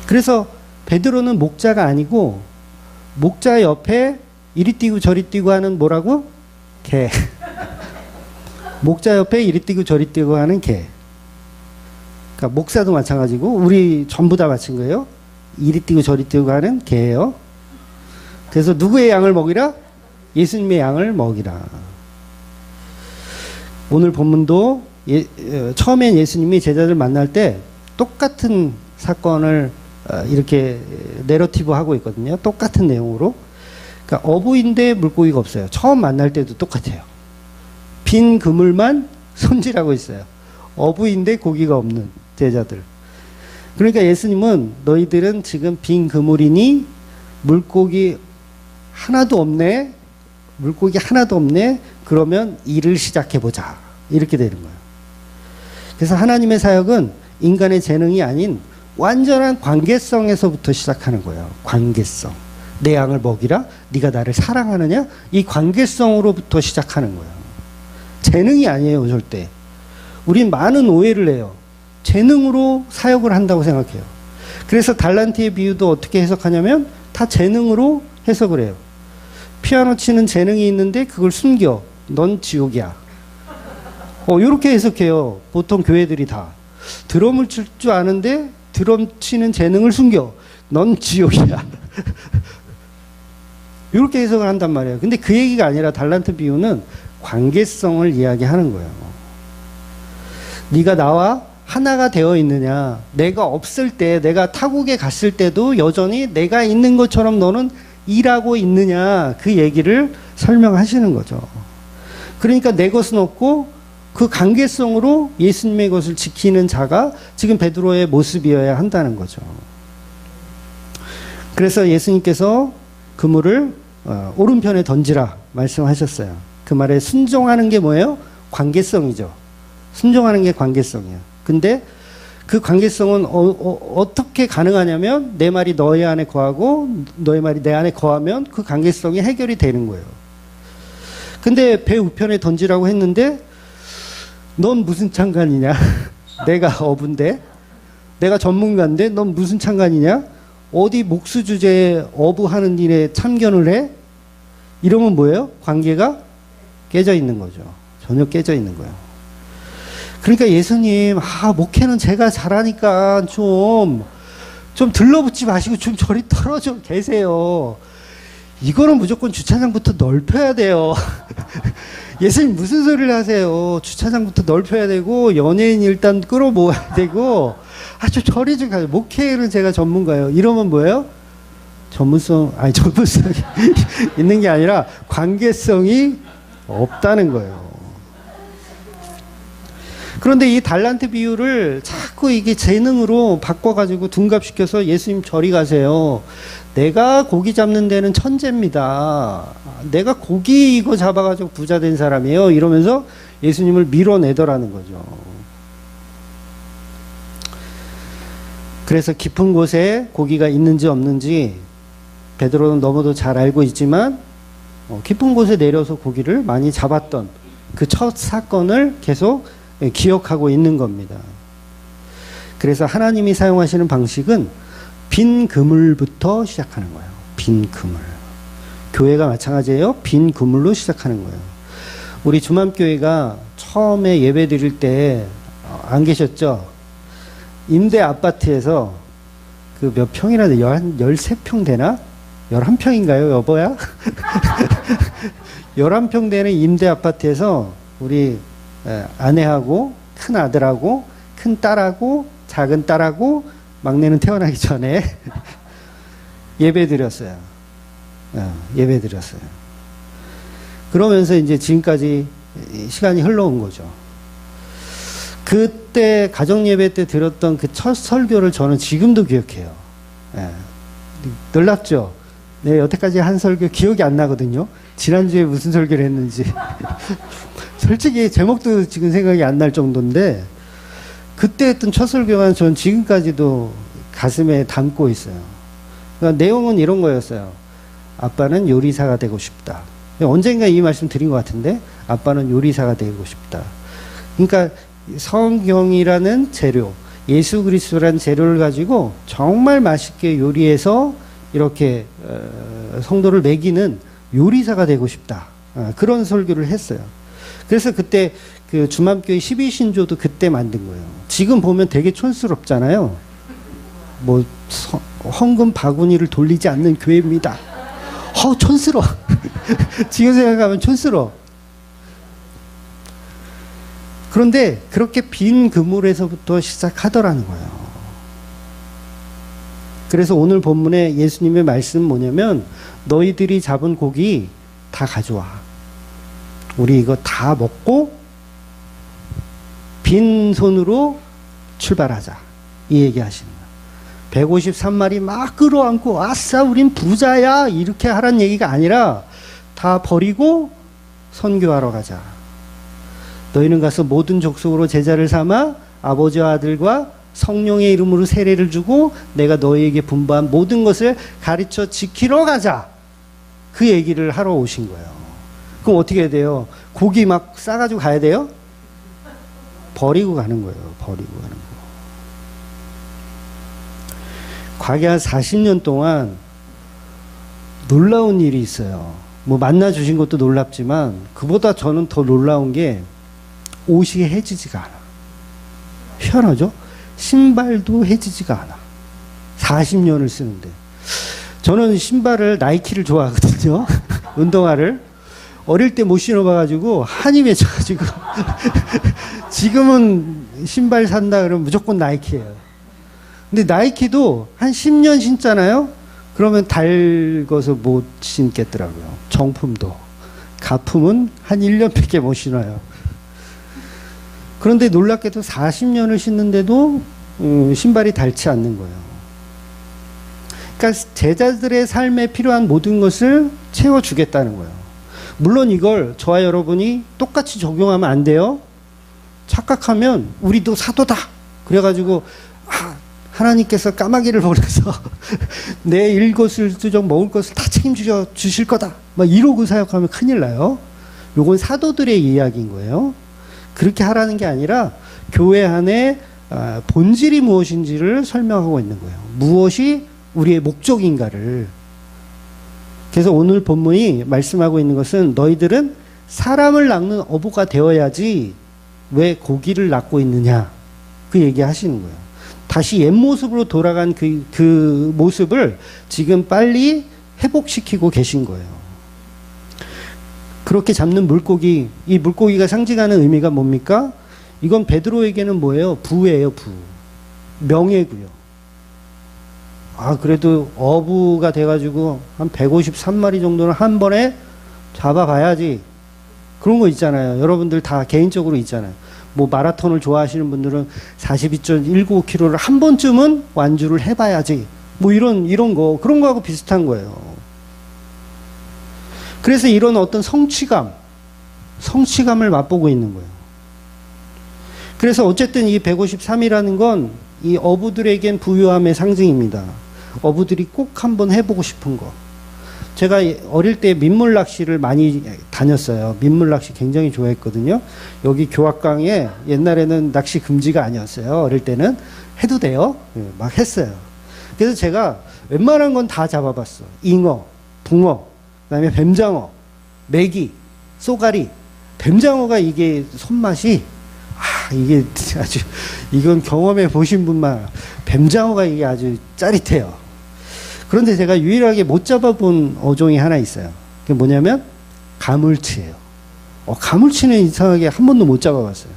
그래서 베드로는 목자가 아니고 목자 옆에 이리 뛰고 저리 뛰고 하는 뭐라고? 개. 목자 옆에 이리 뛰고 저리 뛰고 하는 개. 그러니까 목사도 마찬가지고 우리 전부 다 마찬 거예요. 이리 뛰고 저리 뛰고 하는 개예요. 그래서 누구의 양을 먹이라? 예수님의 양을 먹이라. 오늘 본문도 처음엔 예수님이 제자들 만날 때 똑같은 사건을 이렇게 내러티브 하고 있거든요. 똑같은 내용으로. 그러니까 어부인데 물고기가 없어요. 처음 만날 때도 똑같아요. 빈 그물만 손질하고 있어요. 어부인데 고기가 없는 제자들. 그러니까 예수님은 너희들은 지금 빈 그물이니 물고기 하나도 없네. 물고기 하나도 없네. 그러면 일을 시작해보자. 이렇게 되는 거예요. 그래서 하나님의 사역은 인간의 재능이 아닌 완전한 관계성에서부터 시작하는 거예요. 관계성. 내 양을 먹이라? 네가 나를 사랑하느냐? 이 관계성으로부터 시작하는 거예요. 재능이 아니에요, 절대. 우린 많은 오해를 해요. 재능으로 사역을 한다고 생각해요. 그래서 달란트의 비유도 어떻게 해석하냐면 다 재능으로 해석을 해요. 피아노 치는 재능이 있는데 그걸 숨겨. 넌 지옥이야. 요렇게 해석해요. 보통 교회들이 다. 드럼을 칠 줄 아는데 드럼 치는 재능을 숨겨. 넌 지옥이야. 이렇게 해석을 한단 말이에요. 근데 그 얘기가 아니라 달란트 비유는 관계성을 이야기하는 거예요. 네가 나와 하나가 되어 있느냐. 내가 없을 때, 내가 타국에 갔을 때도 여전히 내가 있는 것처럼 너는 일하고 있느냐. 그 얘기를 설명하시는 거죠. 그러니까 내 것은 없고 그 관계성으로 예수님의 것을 지키는 자가 지금 베드로의 모습이어야 한다는 거죠. 그래서 예수님께서 그물을 오른편에 던지라 말씀하셨어요. 그 말에 순종하는 게 뭐예요? 관계성이죠. 순종하는 게 관계성이에요. 근데 그 관계성은 어떻게 가능하냐면 내 말이 너희 안에 거하고 너희 말이 내 안에 거하면 그 관계성이 해결이 되는 거예요. 근데 배 우편에 던지라고 했는데 넌 무슨 상관이냐? 내가 어부인데 내가 전문가인데 넌 무슨 상관이냐? 어디 목수 주제에 어부하는 일에 참견을 해? 이러면 뭐예요? 관계가 깨져 있는 거죠. 전혀 깨져 있는 거예요. 그러니까 예수님, 목회는 제가 잘하니까 좀 들러붙지 마시고 좀 저리 떨어져 계세요. 이거는 무조건 주차장부터 넓혀야 돼요. 예수님 무슨 소리를 하세요? 주차장부터 넓혀야 되고 연예인 일단 끌어모아야 되고 좀 저리 좀 가요. 목회는 제가 전문가예요. 이러면 뭐예요? 전문성이 있는 게 아니라 관계성이 없다는 거예요. 그런데 이 달란트 비유를 자꾸 이게 재능으로 바꿔가지고 둔갑시켜서 예수님 저리 가세요. 내가 고기 잡는 데는 천재입니다. 내가 고기 이거 잡아가지고 부자 된 사람이에요. 이러면서 예수님을 밀어내더라는 거죠. 그래서 깊은 곳에 고기가 있는지 없는지 베드로는 너무도 잘 알고 있지만 깊은 곳에 내려서 고기를 많이 잡았던 그 첫 사건을 계속 기억하고 있는 겁니다. 그래서 하나님이 사용하시는 방식은 빈 그물부터 시작하는 거예요. 빈 그물. 교회가 마찬가지예요. 빈 그물로 시작하는 거예요. 우리 주맘교회가 처음에 예배 드릴 때 안 계셨죠? 임대 아파트에서 그 몇 평이나 돼? 한 13평 되나? 11평인가요, 여보야? 11평 되는 임대 아파트에서 우리 아내하고 큰 아들하고 큰 딸하고 작은 딸하고 막내는 태어나기 전에 예배 드렸어요. 예배 드렸어요. 그러면서 이제 지금까지 시간이 흘러온 거죠. 그때 가정 예배 때 들었던 그 첫 설교를 저는 지금도 기억해요. 놀랍죠? 네, 여태까지 한 설교 기억이 안 나거든요. 지난주에 무슨 설교를 했는지. 솔직히 제목도 지금 생각이 안 날 정도인데 그때 했던 첫 설교가 전 지금까지도 가슴에 담고 있어요. 그러니까 내용은 이런 거였어요. 아빠는 요리사가 되고 싶다. 언젠가 이 말씀 드린 것 같은데 아빠는 요리사가 되고 싶다. 그러니까 성경이라는 재료, 예수 그리스도라는 재료를 가지고 정말 맛있게 요리해서 이렇게 성도를 먹이는 요리사가 되고 싶다. 그런 설교를 했어요. 그래서 그때 그 주맘교회 12신조도 그때 만든 거예요. 지금 보면 되게 촌스럽잖아요. 뭐 헌금 바구니를 돌리지 않는 교회입니다. 촌스러워. 지금 생각하면 촌스러워. 그런데 그렇게 빈 그물에서부터 시작하더라는 거예요. 그래서 오늘 본문에 예수님의 말씀 뭐냐면 너희들이 잡은 고기 다 가져와. 우리 이거 다 먹고 빈손으로 출발하자. 이 얘기 하시는 거예요. 153마리 막 끌어안고 아싸 우린 부자야 이렇게 하란 얘기가 아니라 다 버리고 선교하러 가자. 너희는 가서 모든 족속으로 제자를 삼아 아버지와 아들과 성령의 이름으로 세례를 주고 내가 너희에게 분부한 모든 것을 가르쳐 지키러 가자. 그 얘기를 하러 오신 거예요. 그럼 어떻게 해야 돼요? 고기 막 싸가지고 가야 돼요? 버리고 가는 거예요. 버리고 가는 거. 과거 한 40년 동안 놀라운 일이 있어요. 뭐 만나 주신 것도 놀랍지만 그보다 저는 더 놀라운 게 옷이 해지지가 않아. 희한하죠? 신발도 해지지가 않아. 40년을 쓰는데. 저는 신발을 나이키를 좋아하거든요. 운동화를. 어릴 때 못 신어봐가지고 한이 맺혀가지고 지금은 신발 산다 그러면 무조건 나이키예요. 근데 나이키도 한 10년 신잖아요. 그러면 닳아서 못 신겠더라고요. 정품도. 가품은 한 1년밖에 못 신어요. 그런데 놀랍게도 40년을 신는데도 신발이 닳지 않는 거예요. 그러니까 제자들의 삶에 필요한 모든 것을 채워주겠다는 거예요. 물론 이걸 저와 여러분이 똑같이 적용하면 안 돼요. 착각하면 우리도 사도다. 그래가지고 하나님께서 까마귀를 보내서 내 일거수일투족 먹을 것을 다 책임져 주실 거다. 막 이러고 사역하면 큰일 나요. 요건 사도들의 이야기인 거예요. 그렇게 하라는 게 아니라 교회 안에 본질이 무엇인지를 설명하고 있는 거예요. 무엇이 우리의 목적인가를. 그래서 오늘 본문이 말씀하고 있는 것은 너희들은 사람을 낳는 어부가 되어야지 왜 고기를 낳고 있느냐. 그 얘기 하시는 거예요. 다시 옛 모습으로 돌아간 그 모습을 지금 빨리 회복시키고 계신 거예요. 그렇게 잡는 물고기, 이 물고기가 상징하는 의미가 뭡니까? 이건 베드로에게는 뭐예요? 부예요, 부. 명예고요. 그래도 어부가 돼가지고 한 153마리 정도는 한 번에 잡아봐야지. 그런 거 있잖아요. 여러분들 다 개인적으로 있잖아요. 뭐 마라톤을 좋아하시는 분들은 42.195km를 한 번쯤은 완주를 해봐야지. 뭐 이런 거, 그런 거하고 비슷한 거예요. 그래서 이런 어떤 성취감을 맛보고 있는 거예요. 그래서 어쨌든 이 153이라는 건 이 어부들에겐 부유함의 상징입니다. 어부들이 꼭 한번 해보고 싶은 거. 제가 어릴 때 민물 낚시를 많이 다녔어요. 민물 낚시 굉장히 좋아했거든요. 여기 교학강에 옛날에는 낚시 금지가 아니었어요. 어릴 때는 해도 돼요. 막 했어요. 그래서 제가 웬만한 건 다 잡아봤어. 잉어, 붕어, 그다음에 뱀장어, 메기, 쏘가리. 뱀장어가 이게 손맛이 이게 아주, 이건 경험해 보신 분만, 뱀장어가 이게 아주 짜릿해요. 그런데 제가 유일하게 못 잡아본 어종이 하나 있어요. 그게 뭐냐면, 가물치예요. 가물치는 이상하게 한 번도 못 잡아봤어요.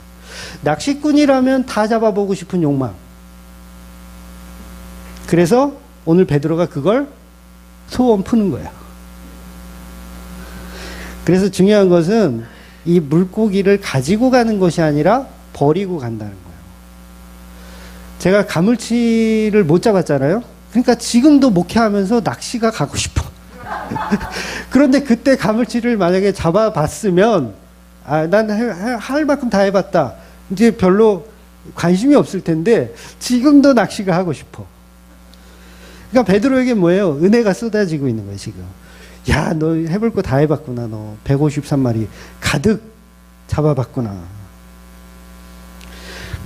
낚시꾼이라면 다 잡아보고 싶은 욕망. 그래서 오늘 베드로가 그걸 소원 푸는 거예요. 그래서 중요한 것은 이 물고기를 가지고 가는 것이 아니라 버리고 간다는 거예요. 제가 가물치를 못 잡았잖아요. 그러니까 지금도 목회하면서 낚시가 가고 싶어. 그런데 그때 가물치를 만약에 잡아봤으면 난 할 만큼 다 해봤다. 이제 별로 관심이 없을 텐데 지금도 낚시가 하고 싶어. 그러니까 베드로에게 뭐예요? 은혜가 쏟아지고 있는 거예요, 지금. 야, 너 해볼 거 다 해봤구나. 너 153마리 가득 잡아봤구나.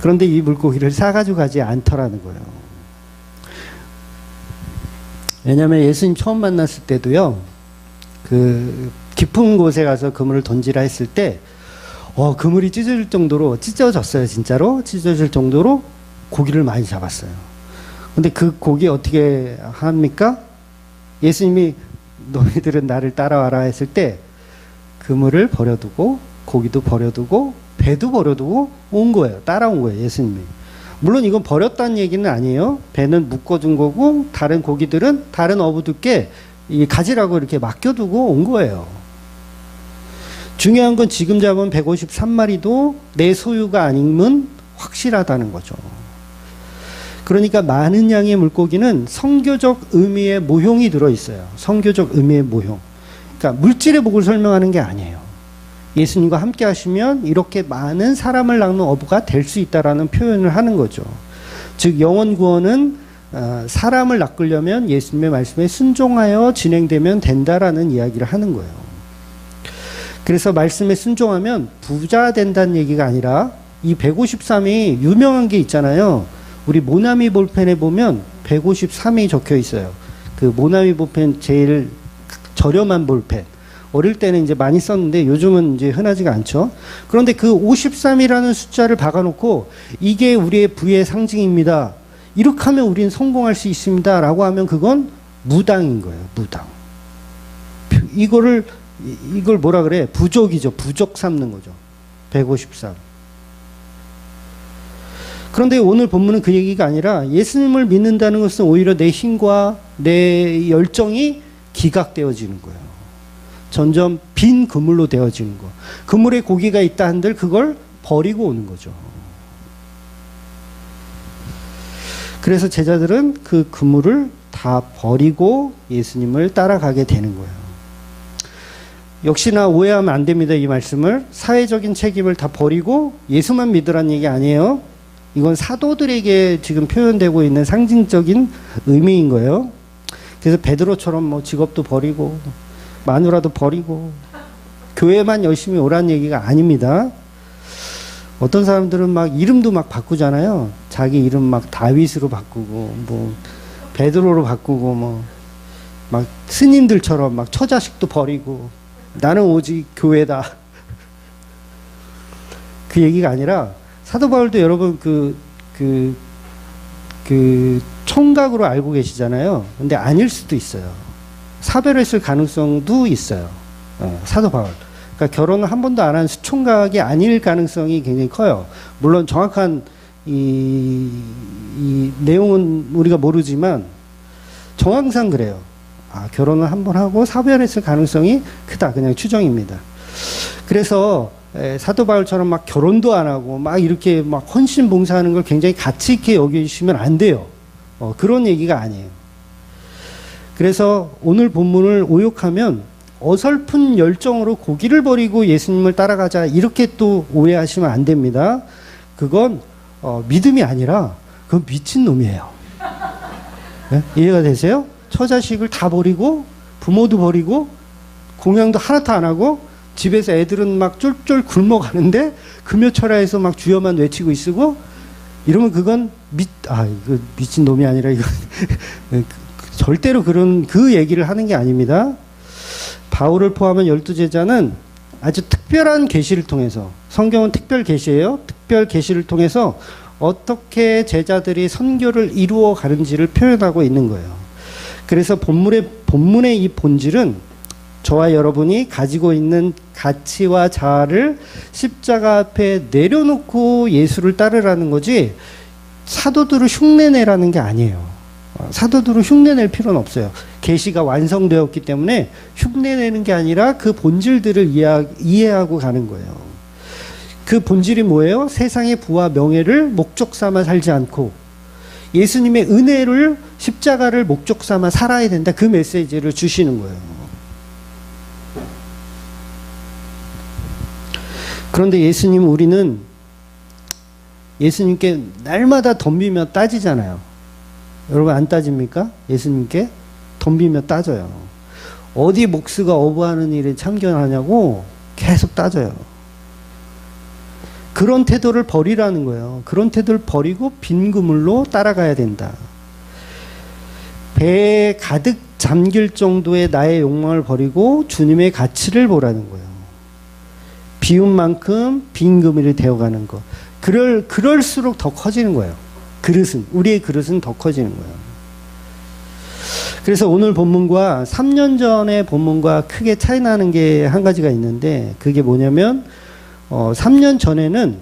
그런데 이 물고기를 싸가지고 가지 않더라는 거예요. 왜냐하면 예수님 처음 만났을 때도요, 그 깊은 곳에 가서 그물을 던지라 했을 때 그물이 찢어질 정도로 찢어졌어요. 진짜로 찢어질 정도로 고기를 많이 잡았어요. 근데 그 고기 어떻게 합니까? 예수님이 너희들은 나를 따라와라 했을 때 그물을 버려두고 고기도 버려두고 배도 버려두고 온 거예요. 따라온 거예요. 예수님이. 물론 이건 버렸다는 얘기는 아니에요. 배는 묶어둔 거고 다른 고기들은 다른 어부들께 가지라고 이렇게 맡겨두고 온 거예요. 중요한 건 지금 잡은 153마리도 내 소유가 아니면 확실하다는 거죠. 그러니까 많은 양의 물고기는 성교적 의미의 모형이 들어있어요. 성교적 의미의 모형. 그러니까 물질의 복을 설명하는 게 아니에요. 예수님과 함께 하시면 이렇게 많은 사람을 낚는 어부가 될 수 있다라는 표현을 하는 거죠. 즉 영원 구원은 사람을 낚으려면 예수님의 말씀에 순종하여 진행되면 된다라는 이야기를 하는 거예요. 그래서 말씀에 순종하면 부자 된다는 얘기가 아니라 이 153이 유명한 게 있잖아요. 우리 모나미 볼펜에 보면 153이 적혀 있어요. 그 모나미 볼펜 제일 저렴한 볼펜. 어릴 때는 이제 많이 썼는데 요즘은 이제 흔하지가 않죠. 그런데 그 53이라는 숫자를 박아놓고 이게 우리의 부의 상징입니다. 이렇게 하면 우리는 성공할 수 있습니다. 라고 하면 그건 무당인 거예요. 무당. 이걸 뭐라 그래? 부족이죠. 부족 삼는 거죠. 153. 그런데 오늘 본문은 그 얘기가 아니라 예수님을 믿는다는 것은 오히려 내 힘과 내 열정이 기각되어지는 거예요. 점점 빈 그물로 되어지는 거. 그물에 고기가 있다 한들 그걸 버리고 오는 거죠. 그래서 제자들은 그 그물을 다 버리고 예수님을 따라가게 되는 거예요. 역시나 오해하면 안 됩니다. 이 말씀을. 사회적인 책임을 다 버리고 예수만 믿으라는 얘기 아니에요. 이건 사도들에게 지금 표현되고 있는 상징적인 의미인 거예요. 그래서 베드로처럼 뭐 직업도 버리고 마누라도 버리고 교회만 열심히 오라는 얘기가 아닙니다. 어떤 사람들은 막 이름도 막 바꾸잖아요. 자기 이름 막 다윗으로 바꾸고 뭐 베드로로 바꾸고 뭐 막 스님들처럼 막 처자식도 버리고 나는 오직 교회다. 그 얘기가 아니라 사도 바울도 여러분 그 총각으로 알고 계시잖아요. 근데 아닐 수도 있어요. 사별했을 가능성도 있어요. 사도 바울. 그러니까 결혼을 한 번도 안 한 수총각이 아닐 가능성이 굉장히 커요. 물론 정확한 이 내용은 우리가 모르지만 정황상 그래요. 결혼을 한 번 하고 사별했을 가능성이 크다. 그냥 추정입니다. 그래서 사도 바울처럼 막 결혼도 안 하고 막 이렇게 막 헌신 봉사하는 걸 굉장히 가치 있게 여기시면 안 돼요. 그런 얘기가 아니에요. 그래서 오늘 본문을 오역하면 어설픈 열정으로 고기를 버리고 예수님을 따라가자 이렇게 또 오해하시면 안 됩니다. 그건 믿음이 아니라 그건 미친놈이에요. 네? 이해가 되세요? 처자식을 다 버리고 부모도 버리고 공양도 하나도 안 하고 집에서 애들은 막 쫄쫄 굶어가는데 금요철야에서 막 주여만 외치고 있고 이러면 그건 이거 미친놈이 아니라 이거 절대로 그런 그 얘기를 하는 게 아닙니다. 바울을 포함한 12제자는 아주 특별한 계시를 통해서 성경은 특별 계시예요. 특별 계시를 통해서 어떻게 제자들이 선교를 이루어 가는지를 표현하고 있는 거예요. 그래서 본문의 이 본질은 저와 여러분이 가지고 있는 가치와 자아를 십자가 앞에 내려놓고 예수를 따르라는 거지 사도들을 흉내내라는 게 아니에요. 사도들을 흉내낼 필요는 없어요. 계시가 완성되었기 때문에 흉내내는 게 아니라 그 본질들을 이해하고 가는 거예요. 그 본질이 뭐예요? 세상의 부와 명예를 목적 삼아 살지 않고 예수님의 은혜를 십자가를 목적 삼아 살아야 된다. 그 메시지를 주시는 거예요. 그런데 우리는 예수님께 날마다 덤비며 따지잖아요. 여러분 안 따집니까? 예수님께 덤비며 따져요. 어디 목수가 어부하는 일에 참견하냐고 계속 따져요. 그런 태도를 버리라는 거예요. 그런 태도를 버리고 빈 그물로 따라가야 된다. 배에 가득 잠길 정도의 나의 욕망을 버리고 주님의 가치를 보라는 거예요. 비운 만큼 빈 그물이 되어가는 거. 그럴수록 더 커지는 거예요. 우리의 그릇은 더 커지는 거예요. 그래서 오늘 본문과 3년 전의 본문과 크게 차이 나는 게 한 가지가 있는데 그게 뭐냐면 3년 전에는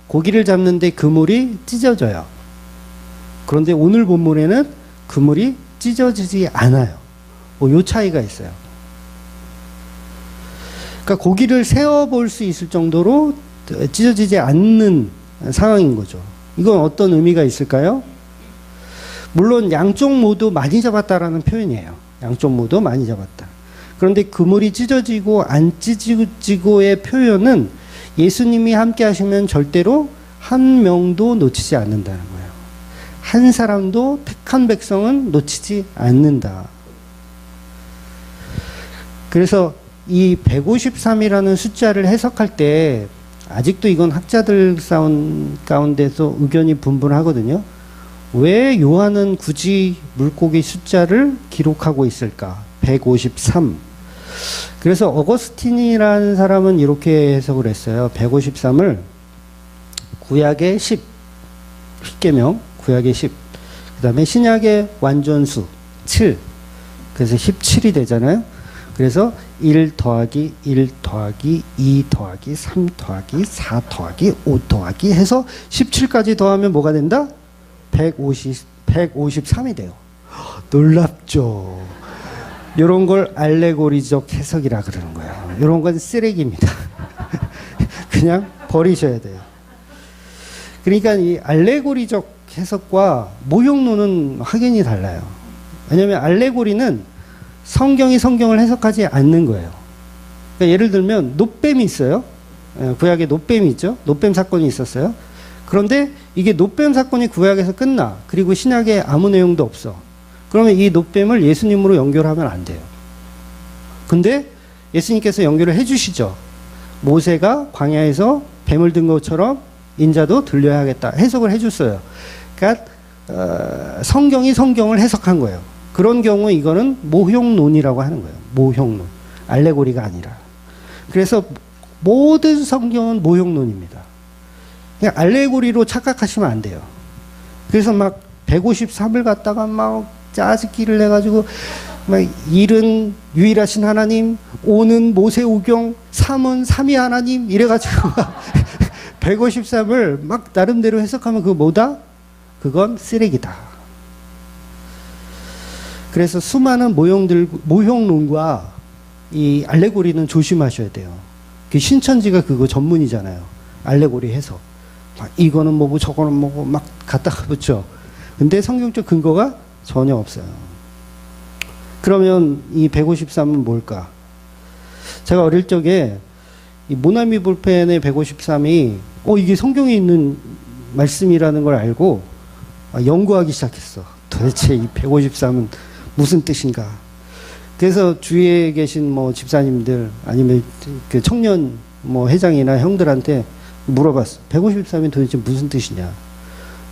고기를 잡는데 그물이 찢어져요. 그런데 오늘 본문에는 그물이 찢어지지 않아요. 요 차이가 있어요. 그러니까 고기를 세어볼 수 있을 정도로 찢어지지 않는 상황인 거죠. 이건 어떤 의미가 있을까요? 물론 양쪽 모두 많이 잡았다라는 표현이에요. 양쪽 모두 많이 잡았다. 그런데 그물이 찢어지고 안 찢어지고의 표현은 예수님이 함께 하시면 절대로 한 명도 놓치지 않는다는 거예요. 한 사람도 택한 백성은 놓치지 않는다. 그래서 이 153이라는 숫자를 해석할 때 아직도 이건 학자들 가운데서 의견이 분분하거든요. 왜 요한은 굳이 물고기 숫자를 기록하고 있을까? 153. 그래서 어거스틴이라는 사람은 이렇게 해석을 했어요. 153을 구약의 10, 십계명, 구약의 10, 그 다음에 신약의 완전수 7, 그래서 17이 되잖아요. 그래서 1 더하기 1 더하기 2 더하기 3 더하기 4 더하기 5 더하기 해서 17까지 더하면 뭐가 된다? 153이 돼요. 놀랍죠? 이런 걸 알레고리적 해석이라 그러는 거예요. 이런 건 쓰레기입니다. 그냥 버리셔야 돼요. 그러니까 이 알레고리적 해석과 모형론은 확연히 달라요. 왜냐하면 알레고리는 성경이 성경을 해석하지 않는 거예요. 그러니까 예를 들면 노뱀이 있어요. 구약에 노뱀이 있죠. 노뱀 사건이 있었어요. 그런데 이게 노뱀 사건이 구약에서 끝나. 그리고 신약에 아무 내용도 없어. 그러면 이 노뱀을 예수님으로 연결하면 안 돼요. 근데 예수님께서 연결을 해주시죠. 모세가 광야에서 뱀을 든 것처럼 인자도 들려야겠다. 해석을 해줬어요. 그러니까 성경이 성경을 해석한 거예요. 그런 경우 이거는 모형론이라고 하는 거예요. 모형론. 알레고리가 아니라. 그래서 모든 성경은 모형론입니다. 그냥 알레고리로 착각하시면 안 돼요. 그래서 막 153을 갖다가 막 짜집기를 해가지고 막 1은 유일하신 하나님, 5는 모세 오경, 3은 삼위 하나님 이래가지고 153을 막 나름대로 해석하면 그거 뭐다? 그건 쓰레기다. 그래서 수많은 모형론과 이 알레고리는 조심하셔야 돼요. 신천지가 그거 전문이잖아요. 알레고리 해석. 이거는 뭐고 저거는 뭐고 막 갖다가 붙여. 근데 성경적 근거가 전혀 없어요. 그러면 이 153은 뭘까? 제가 어릴 적에 이 모나미 볼펜의 153이 이게 성경에 있는 말씀이라는 걸 알고 연구하기 시작했어. 도대체 이 153은 무슨 뜻인가? 그래서 주위에 계신 뭐 집사님들 아니면 그 청년 뭐 회장이나 형들한테 물어봤어. 153이 도대체 무슨 뜻이냐?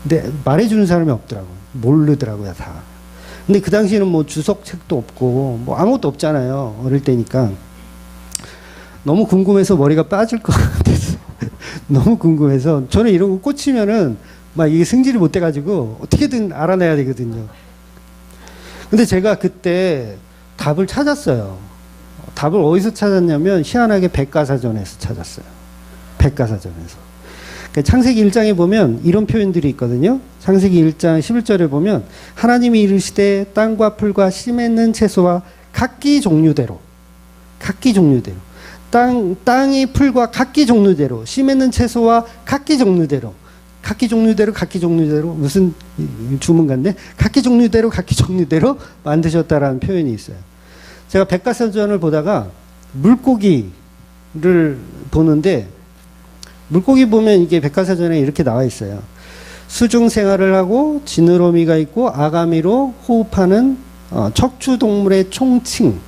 근데 말해주는 사람이 없더라고. 모르더라고요, 다. 근데 그 당시에는 뭐 주석책도 없고 뭐 아무것도 없잖아요. 어릴 때니까. 너무 궁금해서 머리가 빠질 것 같아서. 너무 궁금해서. 저는 이런 거 꽂히면은 막 이게 승질이 못 돼가지고 어떻게든 알아내야 되거든요. 근데 제가 그때 답을 찾았어요. 답을 어디서 찾았냐면 희한하게 백과사전에서 찾았어요. 백과사전에서. 그러니까 창세기 1장에 보면 이런 표현들이 있거든요. 창세기 1장 11절에 보면 하나님이 이르시되 땅과 풀과 씨 맺는 채소와 각기 종류대로 땅이 풀과 각기 종류대로 씨 맺는 채소와 각기 종류대로 무슨 주문가인데 각기 종류대로 만드셨다라는 표현이 있어요. 제가 백과사전을 보다가 물고기를 보는데 물고기 보면 이게 백과사전에 이렇게 나와 있어요. 수중 생활을 하고 지느러미가 있고 아가미로 호흡하는 척추동물의 총칭.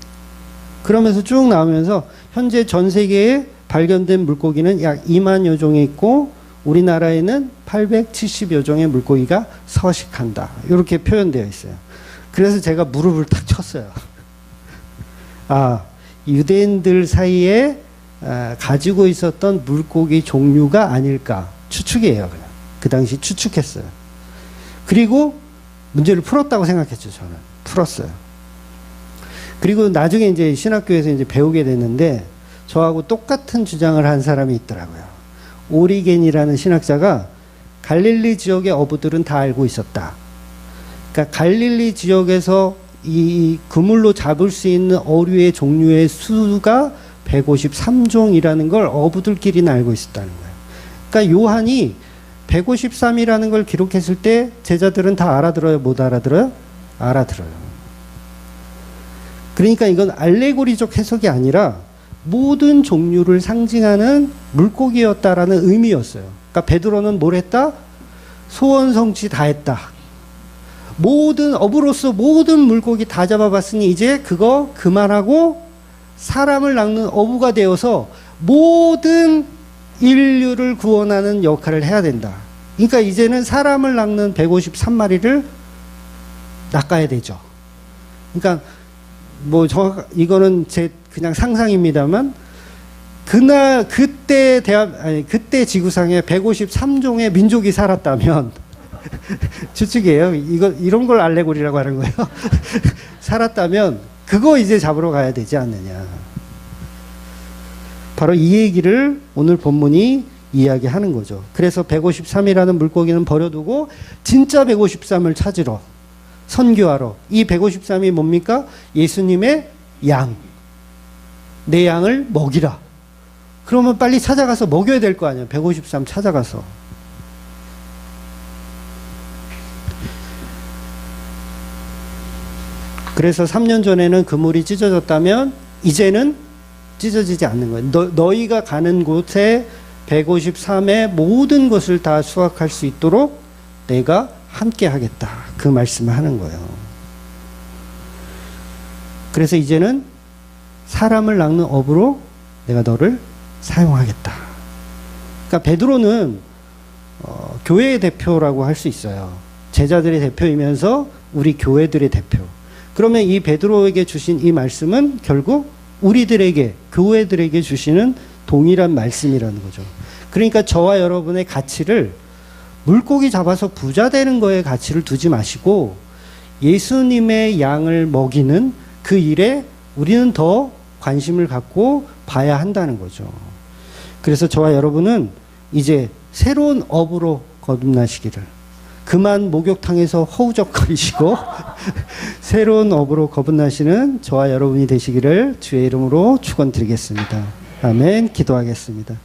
그러면서 쭉 나오면서 현재 전 세계에 발견된 물고기는 약 2만여 종이 있고 우리나라에는 870여 종의 물고기가 서식한다. 이렇게 표현되어 있어요. 그래서 제가 무릎을 탁 쳤어요. 유대인들 사이에 가지고 있었던 물고기 종류가 아닐까. 추측이에요. 그냥. 그 당시 추측했어요. 그리고 문제를 풀었다고 생각했죠. 저는. 풀었어요. 그리고 나중에 이제 신학교에서 이제 배우게 됐는데 저하고 똑같은 주장을 한 사람이 있더라고요. 오리겐이라는 신학자가 갈릴리 지역의 어부들은 다 알고 있었다. 그러니까 갈릴리 지역에서 이 그물로 잡을 수 있는 어류의 종류의 수가 153종이라는 걸 어부들끼리는 알고 있었다는 거예요. 그러니까 요한이 153이라는 걸 기록했을 때 제자들은 다 알아들어요? 못 알아들어요? 알아들어요. 그러니까 이건 알레고리적 해석이 아니라 모든 종류를 상징하는 물고기였다라는 의미였어요. 그러니까 베드로는 뭘 했다? 소원성취 다 했다. 모든 어부로서 모든 물고기 다 잡아봤으니 이제 그거 그만하고 사람을 낚는 어부가 되어서 모든 인류를 구원하는 역할을 해야 된다. 그러니까 이제는 사람을 낚는 153마리를 낚아야 되죠. 그러니까 뭐 이거는 제 그냥 상상입니다만 그때 지구상에 153종의 민족이 살았다면 추측이에요. 이런 걸 알레고리라고 하는 거예요. 살았다면 그거 이제 잡으러 가야 되지 않느냐. 바로 이 얘기를 오늘 본문이 이야기하는 거죠. 그래서 153이라는 물고기는 버려두고 진짜 153을 찾으러 선교하러. 이 153이 뭡니까? 예수님의 양. 내 양을 먹이라. 그러면 빨리 찾아가서 먹여야 될 거 아니에요. 153 찾아가서. 그래서 3년 전에는 그물이 찢어졌다면 이제는 찢어지지 않는 거예요. 너희가 가는 곳에 153의 모든 것을 다 수확할 수 있도록 내가 함께 하겠다. 그 말씀을 하는 거예요. 그래서 이제는 사람을 낚는 업으로 내가 너를 사용하겠다. 그러니까 베드로는 교회의 대표라고 할 수 있어요. 제자들의 대표이면서 우리 교회들의 대표. 그러면 이 베드로에게 주신 이 말씀은 결국 우리들에게, 교회들에게 주시는 동일한 말씀이라는 거죠. 그러니까 저와 여러분의 가치를 물고기 잡아서 부자 되는 거에 가치를 두지 마시고 예수님의 양을 먹이는 그 일에 우리는 더 관심을 갖고 봐야 한다는 거죠. 그래서 저와 여러분은 이제 새로운 업으로 거듭나시기를, 그만 목욕탕에서 허우적거리시고 새로운 업으로 거듭나시는 저와 여러분이 되시기를 주의 이름으로 축원드리겠습니다. 아멘. 기도하겠습니다.